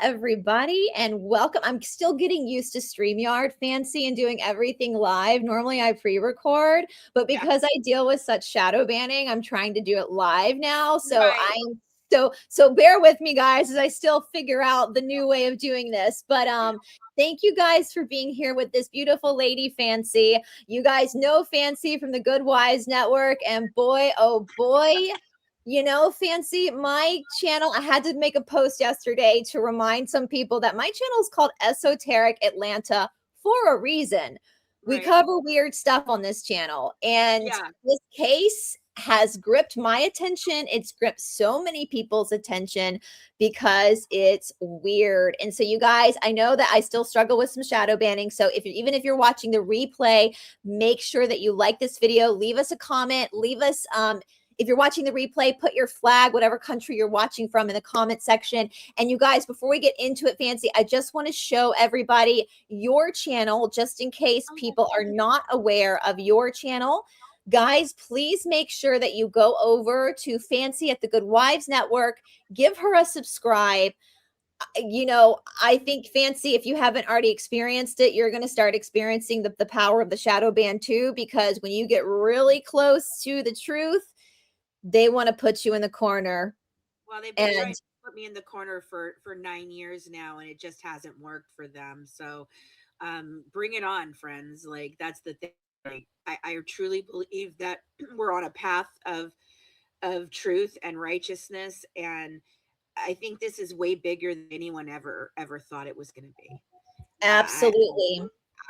everybody, and welcome. I'm still getting used to StreamYard fancy and doing everything live. Normally I pre-record, but because I deal with such shadow banning, I'm trying to do it live now. So I'm so bear with me, guys, as I still figure out the new way of doing this. But thank you guys for being here with this beautiful lady, Fancy. You guys know Fancy from the Good Wise Network, and boy, oh boy, you know, Fancy, my channel, I had to make a post yesterday to remind some people that my channel is called Esoteric Atlanta for a reason. We cover weird stuff on this channel, and this case has gripped my attention. It's gripped so many people's attention because it's weird. And so you guys, I know that I still struggle with some shadow banning. So even if you're watching the replay, make sure that you like this video, leave us a comment, leave us if you're watching the replay, put your flag, whatever country you're watching from, in the comment section. And you guys, before we get into it, Fancy, I just want to show everybody your channel, just in case people are not aware of your channel. Guys, please make sure that you go over to Fancy at the Good Wives Network, give her a subscribe. You know, I think, Fancy, if you haven't already experienced it, you're going to start experiencing the power of the shadow ban too, because when you get really close to the truth, they want to put you in the corner. Well, they've been trying to put me in the corner for 9 years now, and it just hasn't worked for them. So bring it on, friends. Like, that's the thing. Like, I truly believe that we're on a path of truth and righteousness, and I think this is way bigger than anyone ever thought it was going to be. Absolutely.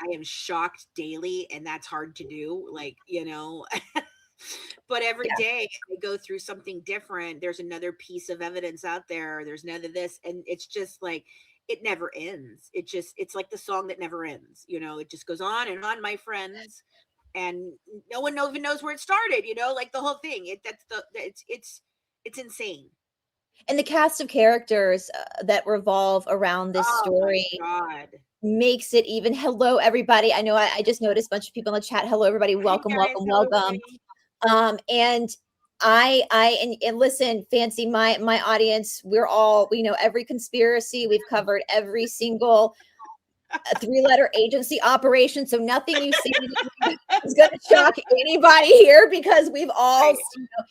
I am shocked daily, and that's hard to do. Like, you know, but every day I go through something different. There's another piece of evidence out there. There's another this, and it's just like, it never ends. It's like the song that never ends. You know, it just goes on and on, my friends, and no one even knows where it started. You know, like the whole thing. It's insane. And the cast of characters that revolve around this story makes it even. Hello, everybody. I know I just noticed a bunch of people in the chat. Hello, everybody. Welcome, welcome, welcome. And and listen, Fancy, my audience, we're all, we know every conspiracy. We've covered every single 3-letter agency operation. So nothing you see is going to shock anybody here, because we've all, you know.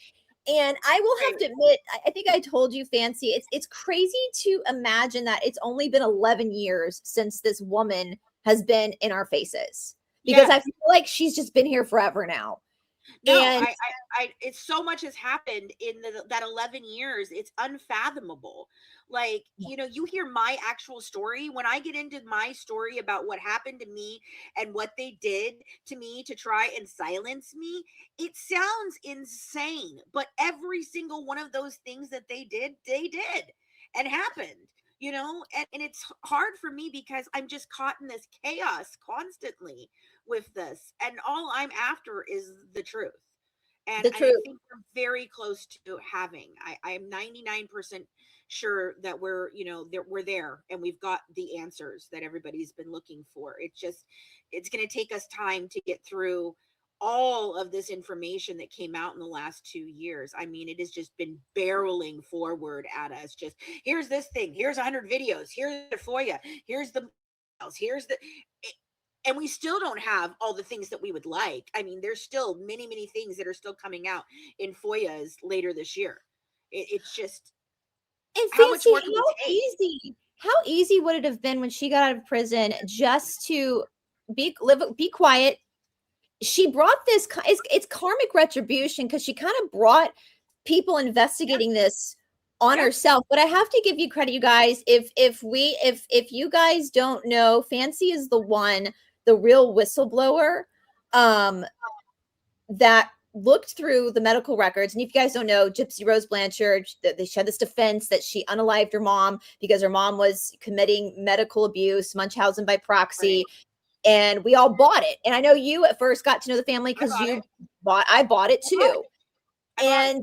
And I will have to admit, I think I told you, Fancy, it's crazy to imagine that it's only been 11 years since this woman has been in our faces, because I feel like she's just been here forever now. No, and it's so much has happened in that 11 years. It's unfathomable. Like, you know, you hear my actual story. When I get into my story about what happened to me and what they did to me to try and silence me, it sounds insane. But every single one of those things that they did and happened. You know, and it's hard for me because I'm just caught in this chaos constantly with this, and all I'm after is the truth. And I think we're very close to having. I'm 99% sure that we're, you know, that we're there, and we've got the answers that everybody's been looking for. It's going to take us time to get through all of this information that came out in the last 2 years. I mean, it has just been barreling forward at us. Just, here's this thing, here's 100 videos, here's the FOIA, here's the, and we still don't have all the things that we would like. I mean, there's still many, many things that are still coming out in FOIAs later this year. It's just, and Fancy, how easy would it have been when she got out of prison just to be quiet? She brought this, it's karmic retribution, because she kind of brought people investigating this on herself. But I have to give you credit, you guys. If you guys don't know, Fancy is the real whistleblower that looked through the medical records. And if you guys don't know, Gypsy Rose Blanchard, she had this defense that she unalived her mom because her mom was committing medical abuse, Munchausen by proxy. And we all bought it. And I know you at first got to know the family because I bought it too. And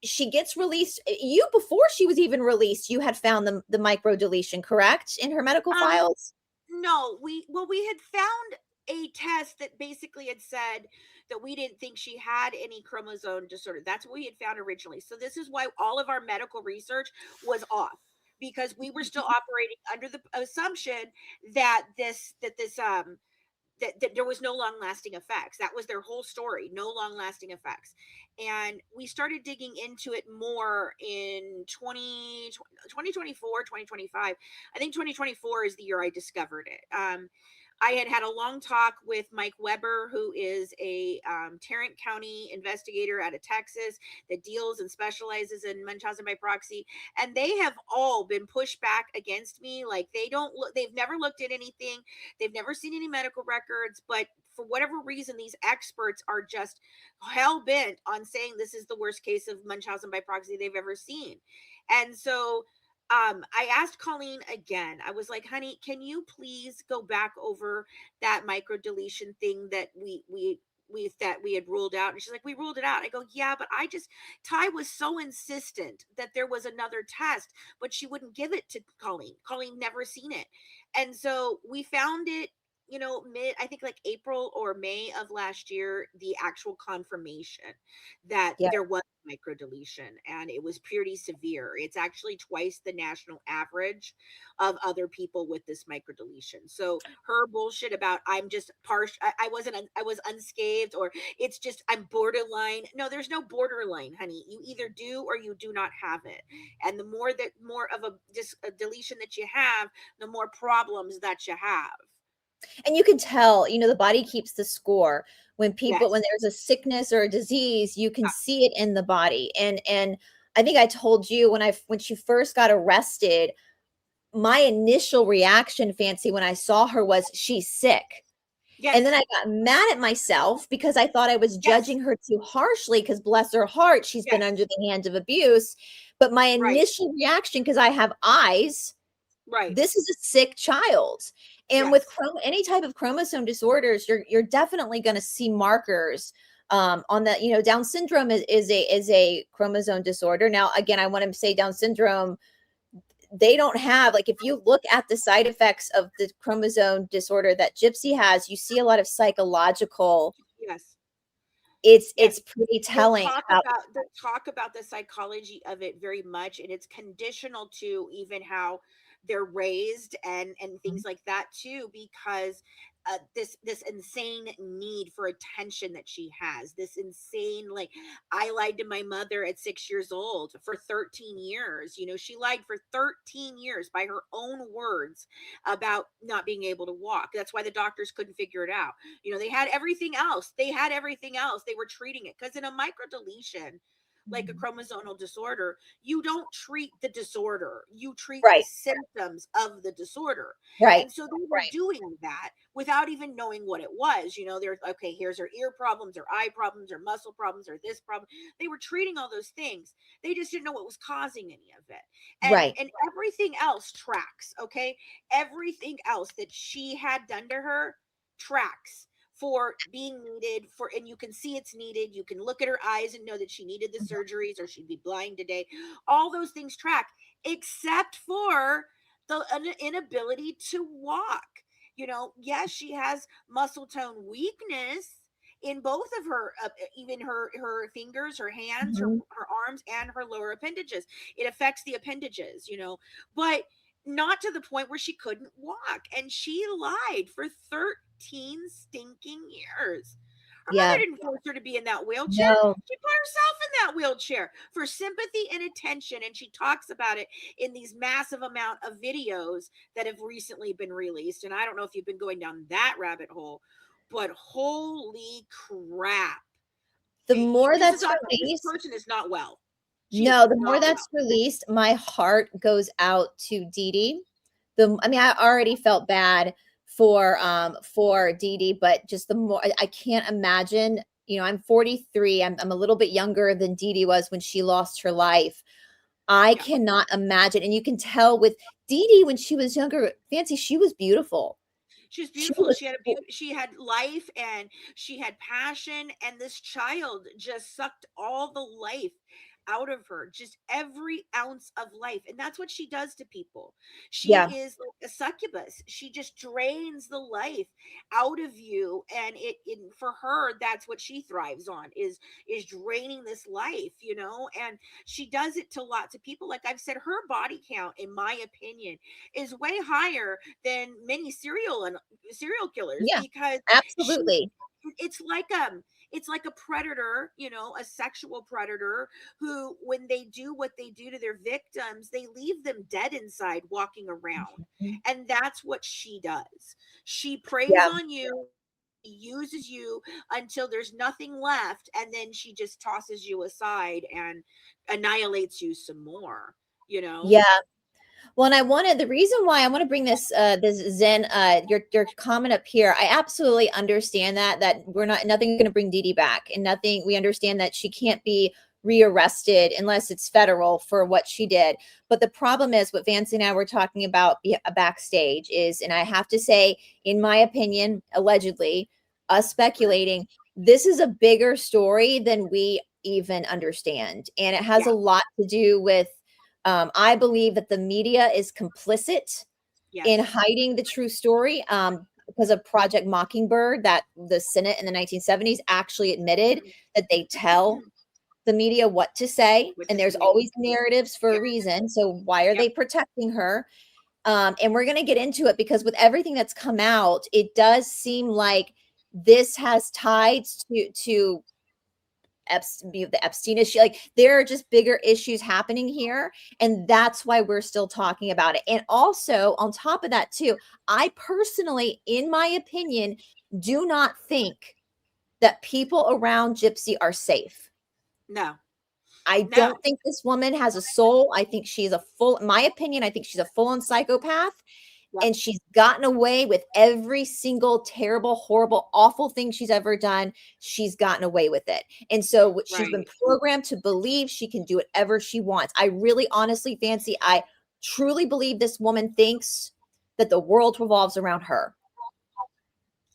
she gets released. You, before she was even released, you had found the micro deletion, correct, in her medical files? No, we had found a test that basically had said that we didn't think she had any chromosome disorder. That's what we had found originally. So this is why all of our medical research was off. because we were still operating under the assumption that that there was no long lasting effects. That was their whole story, no long lasting effects. And we started digging into it more in 2024, 2025. I think 2024 is the year I discovered it. I had had a long talk with Mike Weber, who is a Tarrant County investigator out of Texas that deals and specializes in Munchausen by proxy, and they have all been pushed back against me. Like they don't look, they've never looked at anything, they've never seen any medical records, but for whatever reason, these experts are just hell bent on saying this is the worst case of Munchausen by proxy they've ever seen. And so I asked Colleen again. I was like, honey, can you please go back over that micro deletion thing that we had ruled out? And she's like, we ruled it out. I go, yeah, but Ty was so insistent that there was another test, but she wouldn't give it to Colleen. Colleen never seen it. And so we found it, I think like April or May of last year, the actual confirmation that Yeah. there was microdeletion, and it was pretty severe. It's actually twice the national average of other people with this microdeletion. So her bullshit about I'm just partial, I was unscathed, or it's just I'm borderline. No, there's no borderline, honey. You either do or you do not have it. And the more of a deletion that you have, the more problems that you have. And you can tell, the body keeps the score. When Yes. there's a sickness or a disease, you can see it in the body. And I think I told you when she first got arrested, my initial reaction, Fancy, when I saw her was she's sick. And then Yes. I got mad at myself because I thought I was Yes. judging her too harshly because bless her heart, she's been Yes. under the hands of abuse. But my Right. initial reaction, because I have eyes, Right. this is a sick child. And with Yes. any type of chromosome disorders, you're definitely going to see markers on that. Down syndrome is a chromosome disorder. Now, again, I want to say Down syndrome, they don't have, like, if you look at the side effects of the chromosome disorder that Gypsy has, you see a lot of psychological. Yes. It's Yes. pretty They telling talk about. about the psychology of it very much, and it's conditional to even how they're raised and things like that too, because this insane need for attention that she has, this insane, like, I lied to my mother at 6 years old for 13 years. She lied for 13 years by her own words about not being able to walk. That's why the doctors couldn't figure it out. They had everything else. They were treating it, because in a microdeletion, like a Mhm. chromosomal disorder, you don't treat the disorder, you treat the Right, symptoms of the disorder. right, And so they were doing that without even knowing what it was. They're okay, here's her ear problems or eye problems or muscle problems or this problem. They were treating all those things. They just didn't know what was causing any of it. and right, and everything else tracks. Okay, everything else that she had done to her tracks for being needed for, and you can see it's needed. You can look at her eyes and know that she needed the surgeries or she'd be blind today. All those things track, except for the inability to walk. Yes, she has muscle tone weakness in both of her, even her fingers, her hands, mhm, her arms, and her lower appendages. It affects the appendages, but not to the point where she couldn't walk. And she lied for 13 stinking years. Her yeah, mother didn't force her to be in that wheelchair. no. She put herself in that wheelchair for sympathy and attention. And she talks about it in these massive amount of videos that have recently been released. And I don't know if you've been going down that rabbit hole, but holy crap. The more This is that's not, this released, person is not well. She is no, the more not that's well. released, my heart goes out to Dee Dee. I mean, I already felt bad for Dee Dee, but just the more I can't imagine, I'm 43. I'm a little bit younger than Dee Dee was when she lost her life. I Yeah. cannot imagine. And you can tell with Dee Dee when she was younger, Fancy, she was beautiful. She's She beautiful. was She had she had life, and she had passion, and this child just sucked all the life out of her, just every ounce of life. And that's what she does to people. Yeah. She is like a succubus. She just drains the life out of you. And for her, that's what she thrives on, is draining this life, and she does it to lots of people. Like I've said, her body count, in my opinion, is way higher than many serial killers, Yeah. because she Absolutely. it's like a predator, a sexual predator, who, when they do what they do to their victims, they leave them dead inside walking around. Mhm. And that's what she does. She preys Yeah. on you, uses you until there's nothing left, and then she just tosses you aside and annihilates you some more, you know? Yeah. Well, and the reason why I want to bring this Zen your comment up here, I absolutely understand that we're not nothing's going to bring Dee Dee back, and nothing we understand that she can't be rearrested unless it's federal for what she did. But the problem is what Vance and I were talking about backstage is, and I have to say, in my opinion, allegedly, us speculating, this is a bigger story than we even understand. And it has Yeah. a lot to do with I believe that the media is complicit in Yes. hiding the true story because of Project Mockingbird, that the Senate in the 1970s actually admitted that they tell the media what to say, What and to there's say. always narratives for a Yep. reason. So why are Yep. they protecting her? And we're going to get into it because with everything that's come out, it does seem like this has ties to the Epstein issue. Like there are just bigger issues happening here. And that's why we're still talking about it. And also, on top of that, too, I personally, in my opinion, do not think that people around Gypsy are safe. No. I No. don't think this woman has a soul. I think she's in my opinion, I think she's a full on psychopath. Yep. And she's gotten away with every single terrible, horrible, awful thing she's ever done. She's gotten away with it. And so she's been Right. programmed to believe she can do whatever she wants. I really honestly, Fancy, I truly believe this woman thinks that the world revolves around her.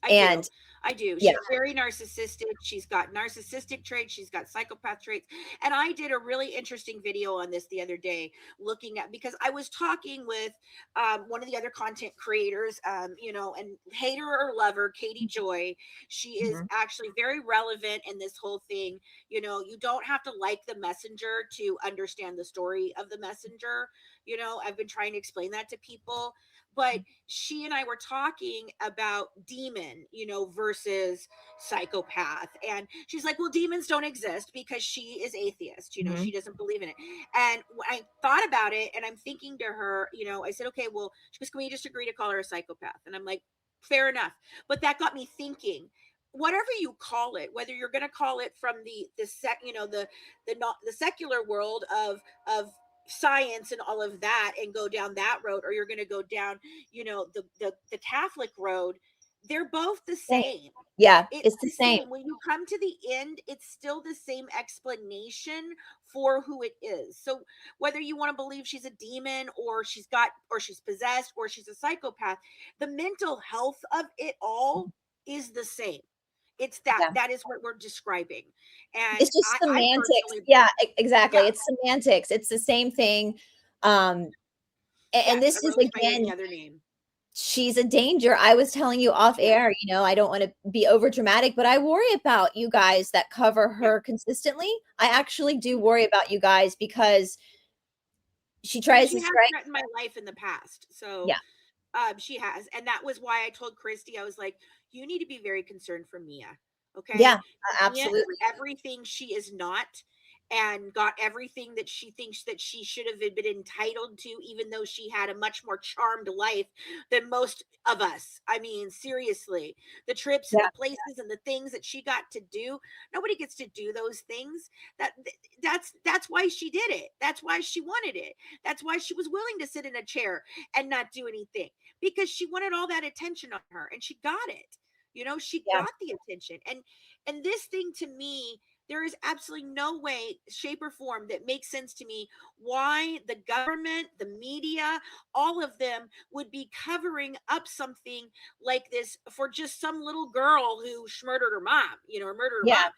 I do. And I do. yeah, She's very narcissistic. She's got narcissistic traits. She's got psychopath traits. And I did a really interesting video on this the other day, looking at, because I was talking with one of the other content creators, and hater or lover, Katie Joy. She is mhm, actually very relevant in this whole thing. You don't have to like the messenger to understand the story of the messenger. I've been trying to explain that to people. But she and I were talking about demon, versus psychopath. And she's like, well, demons don't exist because she is atheist. mhm, She doesn't believe in it. And when I thought about it, and I'm thinking to her, I said, okay, well, she goes, can we just agree to call her a psychopath? And I'm like, fair enough. But that got me thinking, whatever you call it, whether you're going to call it from the sec, the not the secular world of science and all of that, and go down that road, or you're going to go down, the Catholic road, they're both the same. same. Yeah, It's it's the the same. same. When you come to the end, it's still the same explanation for who it is. So whether you want to believe she's a demon, or she's possessed, or she's a psychopath, the mental health of it all is the same. It's that Yeah. that is what we're describing. And It's just I semantics. personally, Yeah, yeah, exactly. It's semantics. It's the same thing. Um, and yes, this is arose by any again, other name. she's a danger. I was telling you off Yeah, air, I don't want to be over dramatic, but I worry about you guys that cover yeah. her consistently. I actually do worry about you guys because she And tries she to has strike. threatened my life in the past. So Yeah. she has. And that was why I told Christy, I was like, you need to be very concerned for Mia. Yeah, Okay. Mia is absolutely. everything she is not, and got everything that she thinks that she should have been entitled to, even though she had a much more charmed life than most of us. I mean, seriously, the trips and Yeah, the places and the things that she got to do, nobody gets to do those things. That's why she did it. That's why she wanted it. That's why she was willing to sit in a chair and not do anything, because she wanted all that attention on her, and she got it. She yeah, got the attention. And this thing, to me, there is absolutely no way, shape, or form that makes sense to me why the government, the media, all of them would be covering up something like this for just some little girl who murdered her mom, or murdered her yeah. mom.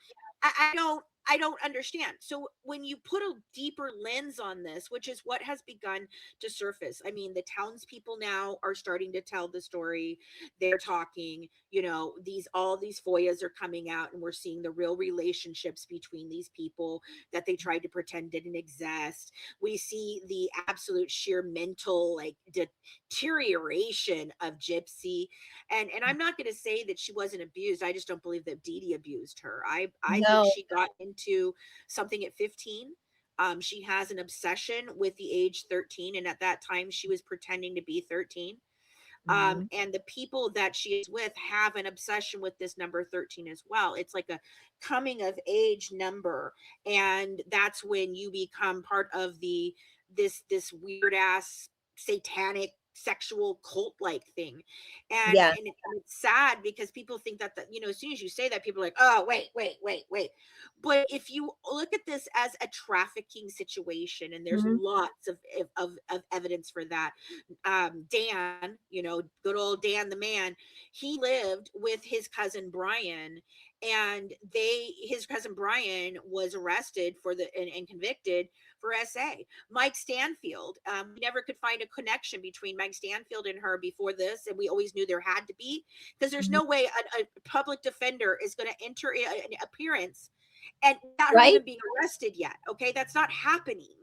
I don't. I don't understand. So when you put a deeper lens on this, which is what has begun to surface, I mean, the townspeople now are starting to tell the story. They're talking, you know, all these FOIAs are coming out, and we're seeing the real relationships between these people that they tried to pretend didn't exist. We see the absolute sheer mental like deterioration of Gypsy. And I'm not going to say that she wasn't abused. I just don't believe that Dee Dee abused her. I think No. she got into something at 15. She has an obsession with the age 13, and at that time she was pretending to be 13. Mhm. And the people that she is with have an obsession with this number 13 as well. It's like a coming of age number, and that's when you become part of this weird ass satanic sexual cult like thing. Yeah. And it's sad because people think that, you know, as soon as you say that, people are like, oh, wait. But if you look at this as a trafficking situation, and there's Mhm. lots of evidence for that. Dan, you know, good old Dan the man, he lived with his cousin Brian, and his cousin Brian was arrested and convicted for SA. Mike Stanfield, we never could find a connection between Mike Stanfield and her before this, and we always knew there had to be, because there's Mhm. no way a public defender is going to enter an appearance and without her Right? even being arrested yet. Okay, that's not happening.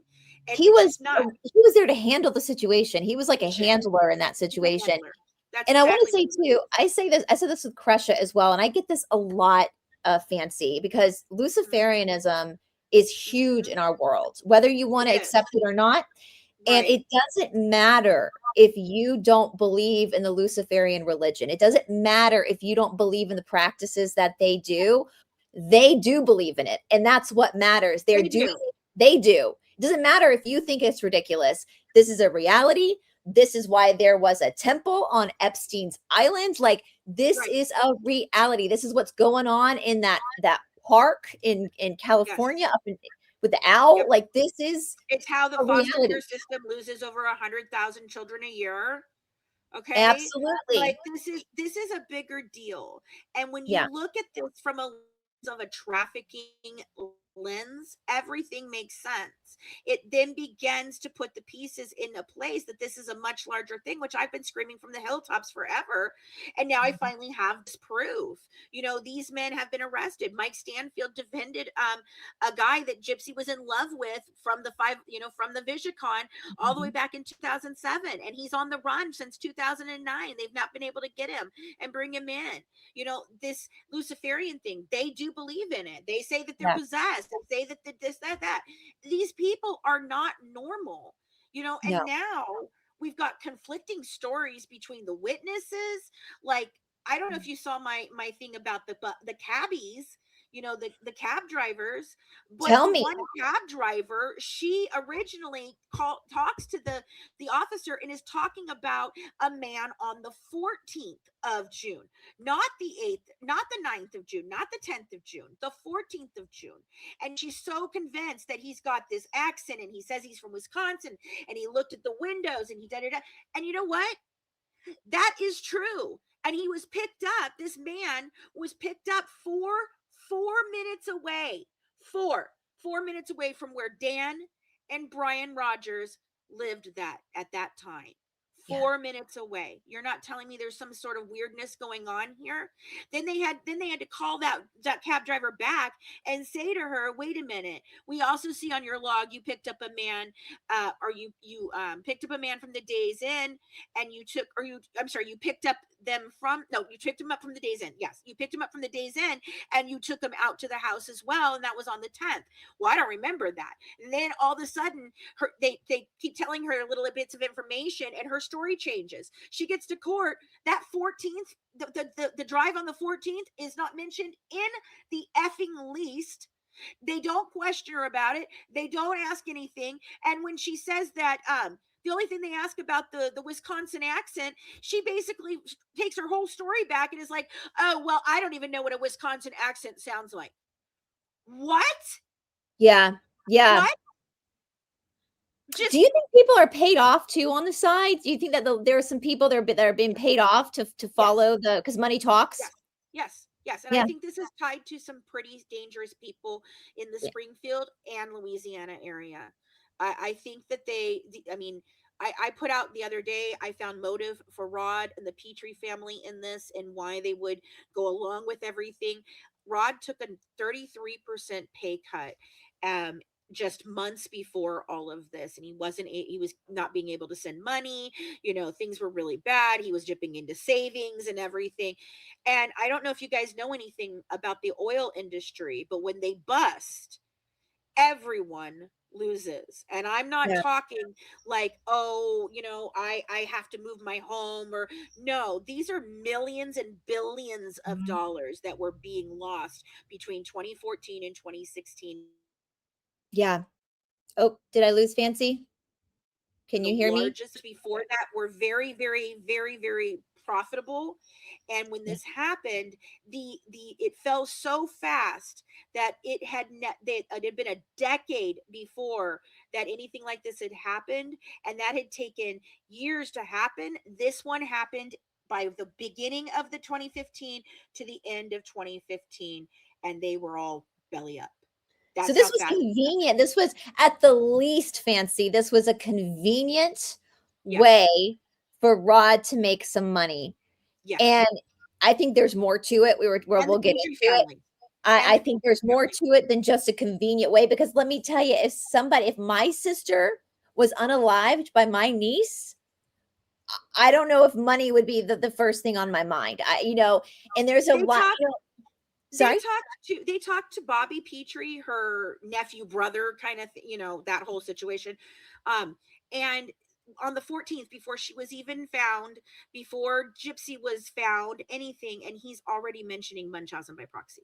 He It's was just not. he was there to handle the situation. He was like a Shit. handler in that He's a situation. handler. That's And I wanna exactly what say he too, is. I said this with Crusha as well, and I get this a lot, Fancy, because Mhm, Luciferianism is huge mhm. in our world, whether you It wanna is. accept it or not, and Right. it doesn't matter if you don't believe in the Luciferian religion. It doesn't matter if you don't believe in the practices that they do believe in it, and that's what matters. They're They doing do. it. They do. It doesn't matter if you think it's ridiculous. This is a reality. This is why there was a temple on Epstein's Island. Like, this Right. is a reality. This is what's going on in that park in California Yes. up in with the owl. Yep. Like, this is It's how the a foster reality. care system loses over 100,000 children a year. Okay? Like Absolutely. this is a bigger deal. And when you Yeah. look at this from a lens of a trafficking lens, everything makes sense. It then begins to put the pieces into place that this is a much larger thing, which I've been screaming from the hilltops forever. And now I Mhm. finally have this proof. You know, these men have been arrested. Mike Stanfield defended a guy that Gypsy was in love with from the from the Vigicon all the way Mhm. back in 2007, and he's on the run since 2009. They've not been able to get him and bring him in. You know, this Luciferian thing, they do believe in it. They say that they're Yeah. possessed. They say that this, that. These people are not normal, you know, No. and now we've got conflicting stories between the witnesses. Like, I don't know if you saw my thing about the cabbies, you know, the cab drivers, but Tell the me. one cab driver, she originally talks to the officer and is talking about a man on the 14th of June, not the 8th, not the 9th of June, not the 10th of June, the 14th of June. And she's so convinced that he's got this accent, and he says he's from Wisconsin, and he looked at the windows, and he da da da. And you know what? That is true. And he was picked up. This man was picked up four minutes away. Four minutes away from where Dan and Brian Rogers lived at that time. Yeah. 4 minutes away. You're not telling me there's some sort of weirdness going on here? Then they had to call that cab driver back and say to her, wait a minute. We also see on your log you picked up a man, or you picked up a man from the Days Inn, and you took or you I'm sorry, you picked up them from no you picked him up from the Days Inn. Yes, you picked him up from the Days Inn, and you took him out to the house as well, and that was on the 10th. Well, I don't remember that. And then all of a sudden they keep telling her little bits of information, and her story changes. She gets to court. That 14th, the drive on the 14th is not mentioned in the effing least. They don't question her about it. They don't ask anything. And when she says that the only thing they ask about the Wisconsin accent, she basically takes her whole story back and is like, "Oh, well, I don't even know what a Wisconsin accent sounds like." What? Yeah. Yeah. What? Do Just you think people are paid off too on the side? Do you think that there are some people that are being paid off to yes. follow the because money talks? Yes. Yes. Yes, and I Yeah. think this is tied to some pretty dangerous people in the Yeah. Springfield and Louisiana area. I think that I mean, I put out the other day, I found motive for Rod and the Petrie family in this and why they would go along with everything. Rod took a 33% pay cut. Um, just months before all of this, and he was not being able to send money. Things were really bad. He was dipping into savings and everything. And I don't know if you guys know anything about the oil industry, but when they bust, everyone loses. And I'm not Yeah. talking like, oh, I have to move my home, or no, these are millions and billions of Mhm. dollars that were being lost between 2014 and 2016. Yeah. Oh, did I lose Fancy? Can The you hear me? largest before that were very, very, very, very profitable. And when Yeah. this happened, the it fell so fast that it had been a decade before that anything like this had happened, and that had taken years to happen. This one happened by the beginning of the 2015 to the end of 2015, and they were all belly up. So That's this how was fast it happened. convenient. This was at the least Fancy. This was a convenient Yes. way for Rod to make some money. And Yes. I think there's more to it. And the We'll get Petrie into it. family. And I the think Petrie there's more family. to it than just a convenient way, because let me tell you, if my sister was unalived by my niece, I don't know if money would be the first thing on my mind. And there's a They lot, talked sorry? they talked to Bobby Petrie, her nephew brother, kind of, that whole situation. And on the 14th, before she was even found, before Gypsy was found, anything, and he's already mentioning Munchausen by proxy.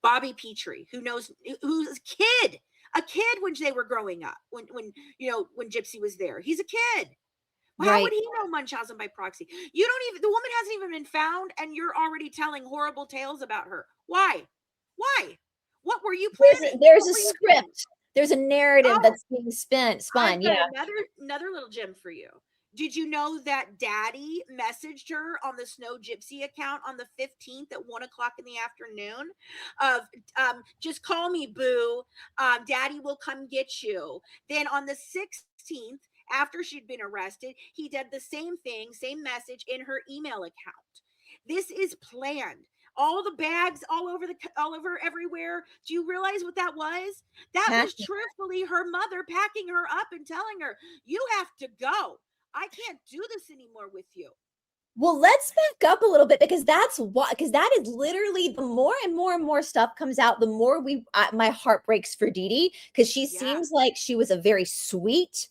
Bobby Petrie, who's a kid when they were growing up, when Gypsy was there. He's a kid. Well, how would Right. he know Munchausen by proxy? You don't even, the woman hasn't even been found, and you're already telling horrible tales about her. Why? Why? What were you planning? There's What a were you doing? script. There's a narrative Oh, that's being I've spun. got Yeah. another little gem for you. Did you know that Daddy messaged her on the Snow Gypsy account on the 15th at 1 o'clock in the afternoon? Of just call me, boo. Daddy will come get you. Then on the 16th, after she'd been arrested, he did the same thing, same message in her email account. This is planned. All the bags all over everywhere. Do you realize what that was? That was Passion. truthfully her mother packing her up and telling her, "You have to go. I can't do this anymore with you." Well, let's back up a little bit, because that is literally, the more and more and more stuff comes out, the more my heart breaks for Dee Dee, because she Yeah, seems like she was a very sweet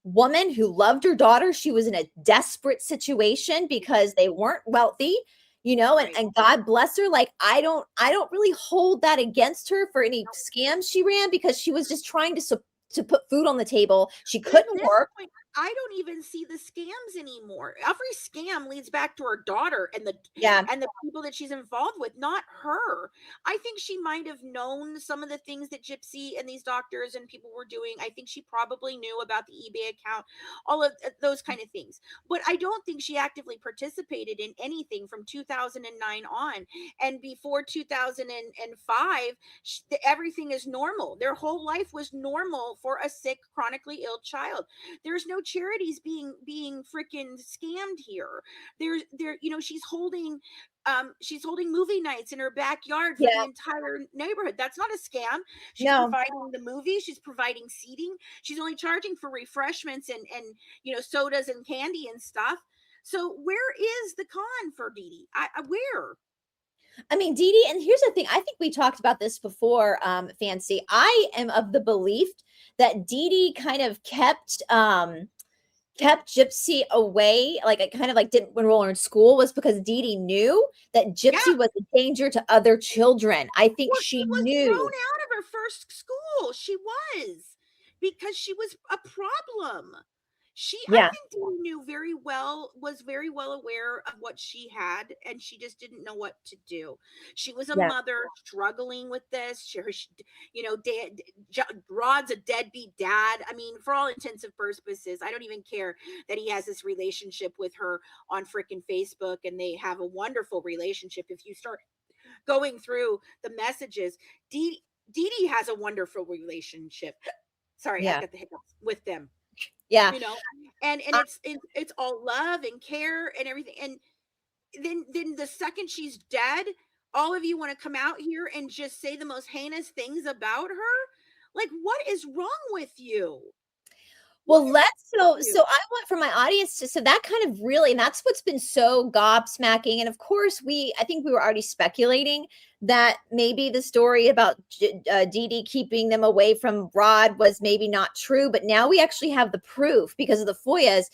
woman who loved her daughter. She was in a desperate situation because they weren't wealthy, and, right. and God bless her. Like, I don't really hold that against her for any scams she ran, because she was just trying to put food on the table. She But at couldn't this work. point, I don't even see the scams anymore. Every scam leads back to her daughter and Yeah. the people that she's involved with, not her. I think she might have known some of the things that Gypsy and these doctors and people were doing. I think she probably knew about the eBay account, all of those kind of things. But I don't think she actively participated in anything from 2009 on. And before 2005, everything is normal. Their whole life was normal for a sick, chronically ill child. There's no charities being freaking scammed here. She's holding movie nights in her backyard for the Yeah. entire neighborhood. That's not a scam. She's No. providing the movie, she's providing seating, she's only charging for refreshments and sodas and candy and stuff. So where is the con for Dee Dee? Where? I mean, Dee Dee, and here's the thing. I think we talked about this before, Fancy. I am of the belief that Dee Dee kind of kept Gypsy away, like, it kind of like didn't enroll her in school, was because Dee Dee knew that Yeah. Gypsy was a danger to other children. I think Well, she she was thrown knew. out of her first school. She was, because she was a problem. I Yeah. think Dee knew very well, was very well aware of what she had, and she just didn't know what to do. She was a Yeah. mother struggling with this. Rod's a deadbeat dad. I mean, for all intents and purposes, I don't even care that he has this relationship with her on freaking Facebook, and they have a wonderful relationship. If you start going through the messages. Dee Dee has a wonderful relationship. Sorry, I Yeah. got the hiccups with them, Yeah. you know, and it's all love and care and everything. And then the second she's dead, all of you want to come out here and just say the most heinous things about her. Like, what is wrong with you? What Well, is let's wrong with so you? I want for my audience to so that kind of really and that's what's been so gobsmacking, and of course, I think we were already speculating that maybe the story about Dee Dee keeping them away from Rod was maybe not true, but now we actually have the proof because of the FOIAs.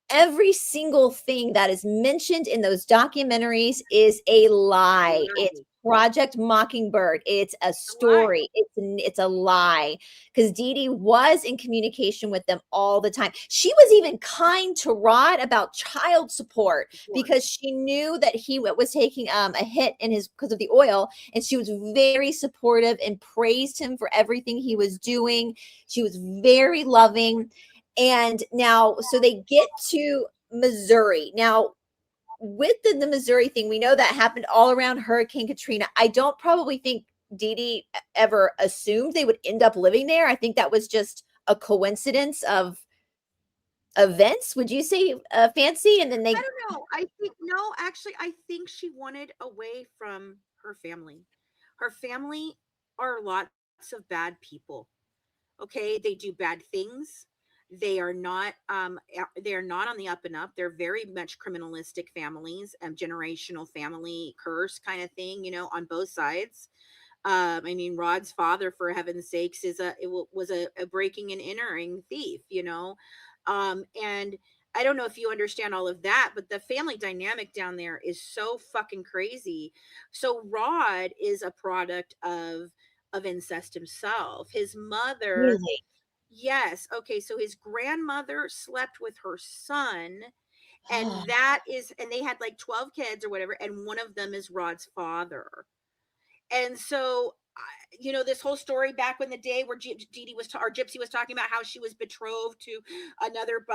Every single thing that is mentioned in those documentaries is a lie. It's Right. Project Mockingbird. It's a A lie. story. It's a lie because Dee Dee was in communication with them all the time. She was even kind to Rod about child support Of because course. she knew that he was taking a hit in his because of the oil, and she was very supportive and praised him for everything he was doing. She was very loving. And now, so they get to Missouri. Now, with the Missouri thing, we know that happened all around Hurricane Katrina. I don't probably think Dee Dee ever assumed they would end up living there. I think that was just a coincidence of events. Would you say fancy? And then I they, don't know. I think no, actually, I think she wanted away from her family. Her family are lots of bad people. Okay, they do bad things. They are not on the up and up. They're very much criminalistic families, generational family curse kind of thing, on both sides. I mean, Rod's father, for heaven's sakes, was a breaking and entering thief, and I don't know if you understand all of that, but the family dynamic down there is so fucking crazy. So Rod is a product of incest himself. His mother, really? yes, okay, so his grandmother slept with her son, Oh, and they had like 12 kids or whatever, and one of them is Rod's father. And so, this whole story back in the day where or Gypsy was talking about how she was betrothed to another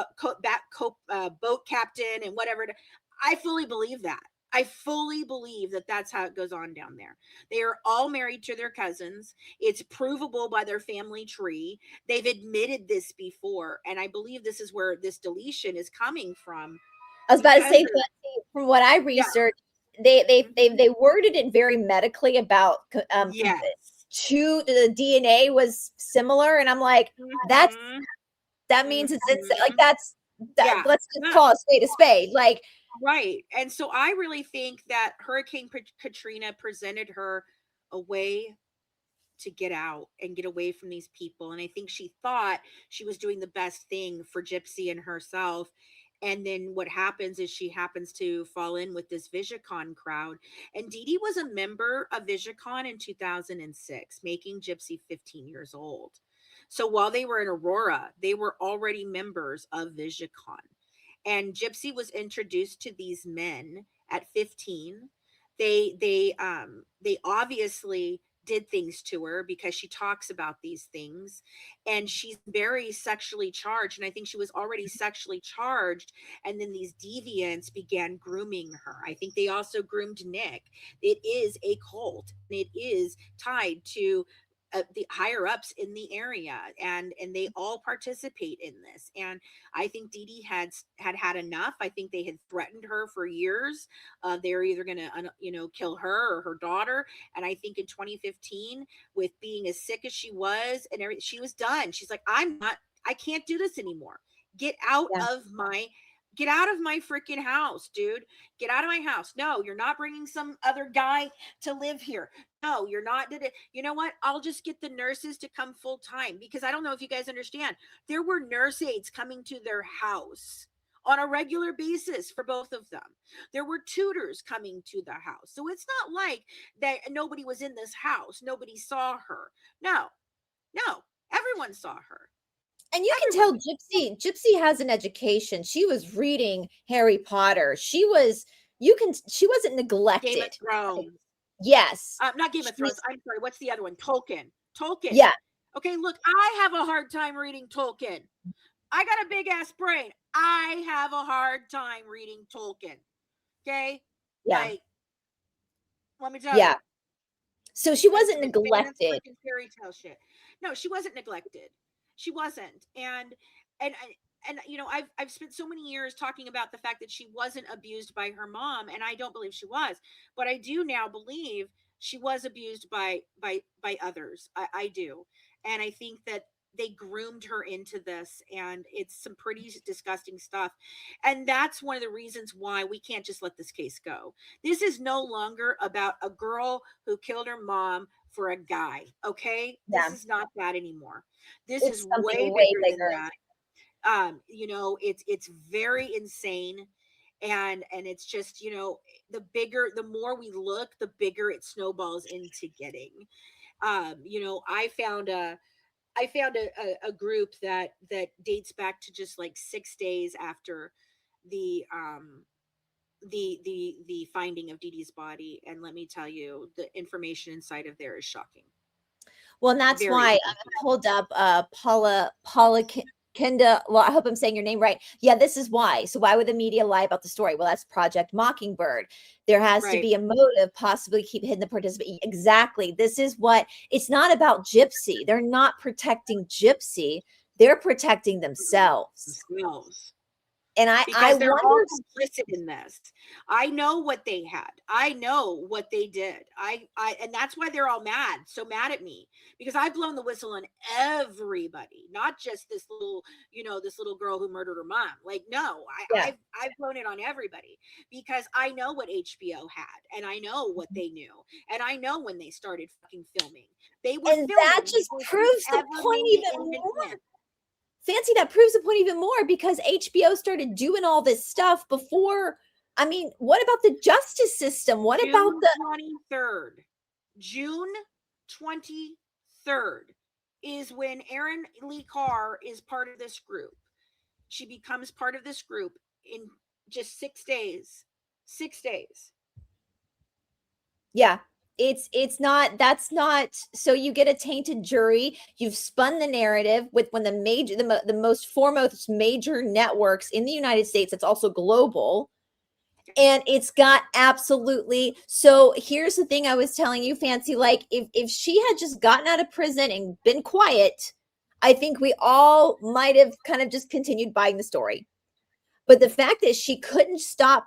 boat captain and whatever. I fully believe that. I fully believe that that's how it goes on down there. They are all married to their cousins. It's provable by their family tree. They've admitted this before. And I believe this is where this deletion is coming from I was about to because, say, from what I yeah. researched, they Mhm. worded it very medically about Yes. the DNA was similar, and I'm like, Mhm. that means it's like Mhm. that's that. Yeah. Let's just Yeah. call a spade a spade. Like, Right. And so I really think that Hurricane Katrina presented her a way to get out and get away from these people. And I think she thought she was doing the best thing for Gypsy and herself. And then what happens is she happens to fall in with this Vigicon crowd. And Dee Dee was a member of Vigicon in 2006, making Gypsy 15 years old. So while they were in Aurora, they were already members of Vigicon. And Gypsy was introduced to these men at 15. They obviously did things to her because she talks about these things, and she's very sexually charged, and I think she was already sexually charged, and then these deviants began grooming her. I think they also groomed Nick. It is a cult, and it is tied to the higher ups in the area, and they all participate in this. And I think Dee Dee had enough. I think they had threatened her for years. They were either going to kill her or her daughter. And I think in 2015, with being as sick as she was and everything, she was done. She's like, I can't do this anymore. Get out yeah. of my Get out of my freaking house, dude. Get out of my house. No, you're not bringing some other guy to live here. No, you're not. You know what? I'll just get the nurses to come full time, because I don't know if you guys understand. There were nurse aides coming to their house on a regular basis for both of them. There were tutors coming to the house. So it's not like that nobody was in this house. Nobody saw her. No, no, everyone saw her. And you can Everyone. tell Gypsy has an education. She was reading Harry Potter. She wasn't Game of neglected. Like, Thrones. yes. Not Game of Thrones. She's I'm sorry. What's the other one? Tolkien. Tolkien. yeah, Okay, look, I have a hard time reading Tolkien. I got a big ass brain. I have a hard time reading Tolkien. Okay? yeah. Like, Let me tell you. Yeah. So she wasn't Some advanced neglected. freaking fairy tale shit. No, she wasn't neglected. She wasn't. And you know, I've spent so many years talking about the fact that she wasn't abused by her mom, and I don't believe she was, but I do now believe she was abused by others. I do, and I think that they groomed her into this, and it's some pretty disgusting stuff. And that's one of the reasons why we can't just let this case go. This is no longer about a girl who killed her mom for a guy. Okay. This Yeah. is not that anymore. This is It's something way way bigger than bigger. that. You know, it's very insane. And it's just, you know, the more we look, the bigger it snowballs into getting. You know, I found a group that dates back to just like 6 days after the the finding of Dee Dee's body, and let me tell you, the information inside of there is shocking. Well, and that's Very why I shocking. pulled up Paula Kenda. Well, I hope I'm saying your name right. Yeah, this is why. So why would the media lie about the story? Well, that's Project Mockingbird. There has to Right. be a motive, possibly keep hidden the participant. Exactly. This is what it's not about Gypsy. They're not protecting Gypsy. They're protecting themselves. Themselves. And I Because they're all wonder. complicit in this. I know what they had. I know what they did. And that's why they're all mad, so mad at me, because I've blown the whistle on everybody, not just this little, you know, this little girl who murdered her mom. Like, no, Yeah. I've blown it on everybody, because I know what HBO had, and I know what they knew, and I know when they started fucking filming. They were And that filming just before she proves the ever point made it even into more. print. Fancy, that proves the point even more because HBO started doing all this stuff before. I mean, what about the justice system? What about June the 23rd. June 23rd is when Aaron Lee Carr is part of this group. She becomes part of this group in just 6 days. 6 days. yeah, it's not that's not so you get a tainted jury. You've spun the narrative with when the most foremost major networks in the United States, it's also global. And it's got absolutely so here's the thing I was telling you, Fancy, like if she had just gotten out of prison and been quiet, I think we all might have kind of just continued buying the story. But the fact that she couldn't stop,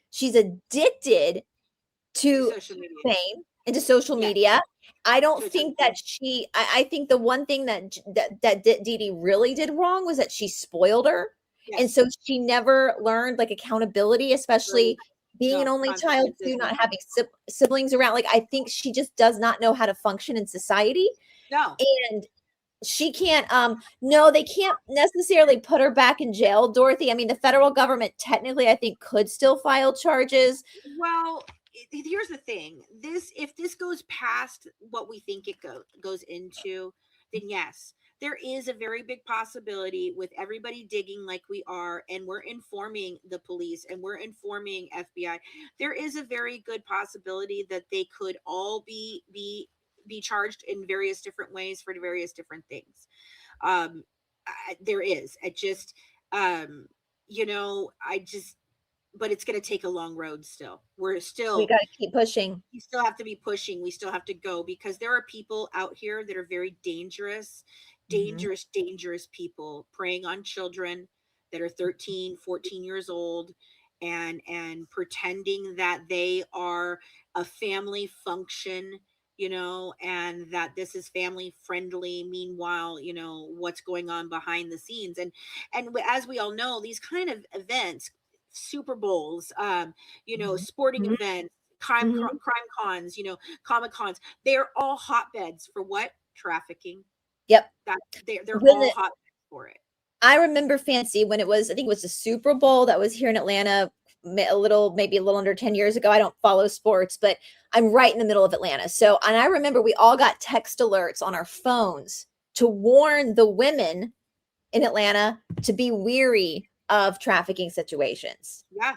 she's addicted To to social media. fame and to social Yes. media. I don't To think that I think the one thing that Dee Dee really did wrong was that she spoiled her. And Yes. so she never learned like accountability, Right. especially being an No only child consequences. too, not having siblings around. Like, I think she just does not know how to function in society. No. And she can't, no, they can't necessarily put her back in jail, Dorothy. I mean, the federal government technically, I think, could still file charges. Well, here's the thing. If this goes past what we think it goes into, then yes, there is a very big possibility, with everybody digging like we are, and we're informing the police and we're informing FBI. There is a very good possibility that they could all be charged in various different ways for various different things. There is. I just, um, you know, I just, but it's going to take a long road still. We got to keep pushing. We still have to be pushing. We still have to go, because there are people out here that are very dangerous, Mhm. dangerous people preying on children that are 13, 14 years old, and pretending that they are a family function, you know, and that this is family friendly. Meanwhile, you know, what's going on behind the scenes. And as we all know, these kind of events, Super Bowls, you know, sporting Mhm. events, Mhm. crime cons, you know, comic cons, they're all hotbeds for what? Trafficking. Yep. That they're When all the hotbeds for it. I remember, Fancy, when it was, I think it was the Super Bowl that was here in Atlanta maybe a little under 10 years ago. I don't follow sports, but I'm right in the middle of Atlanta. So, and I remember we all got text alerts on our phones to warn the women in Atlanta to be weary of trafficking situations. Yeah,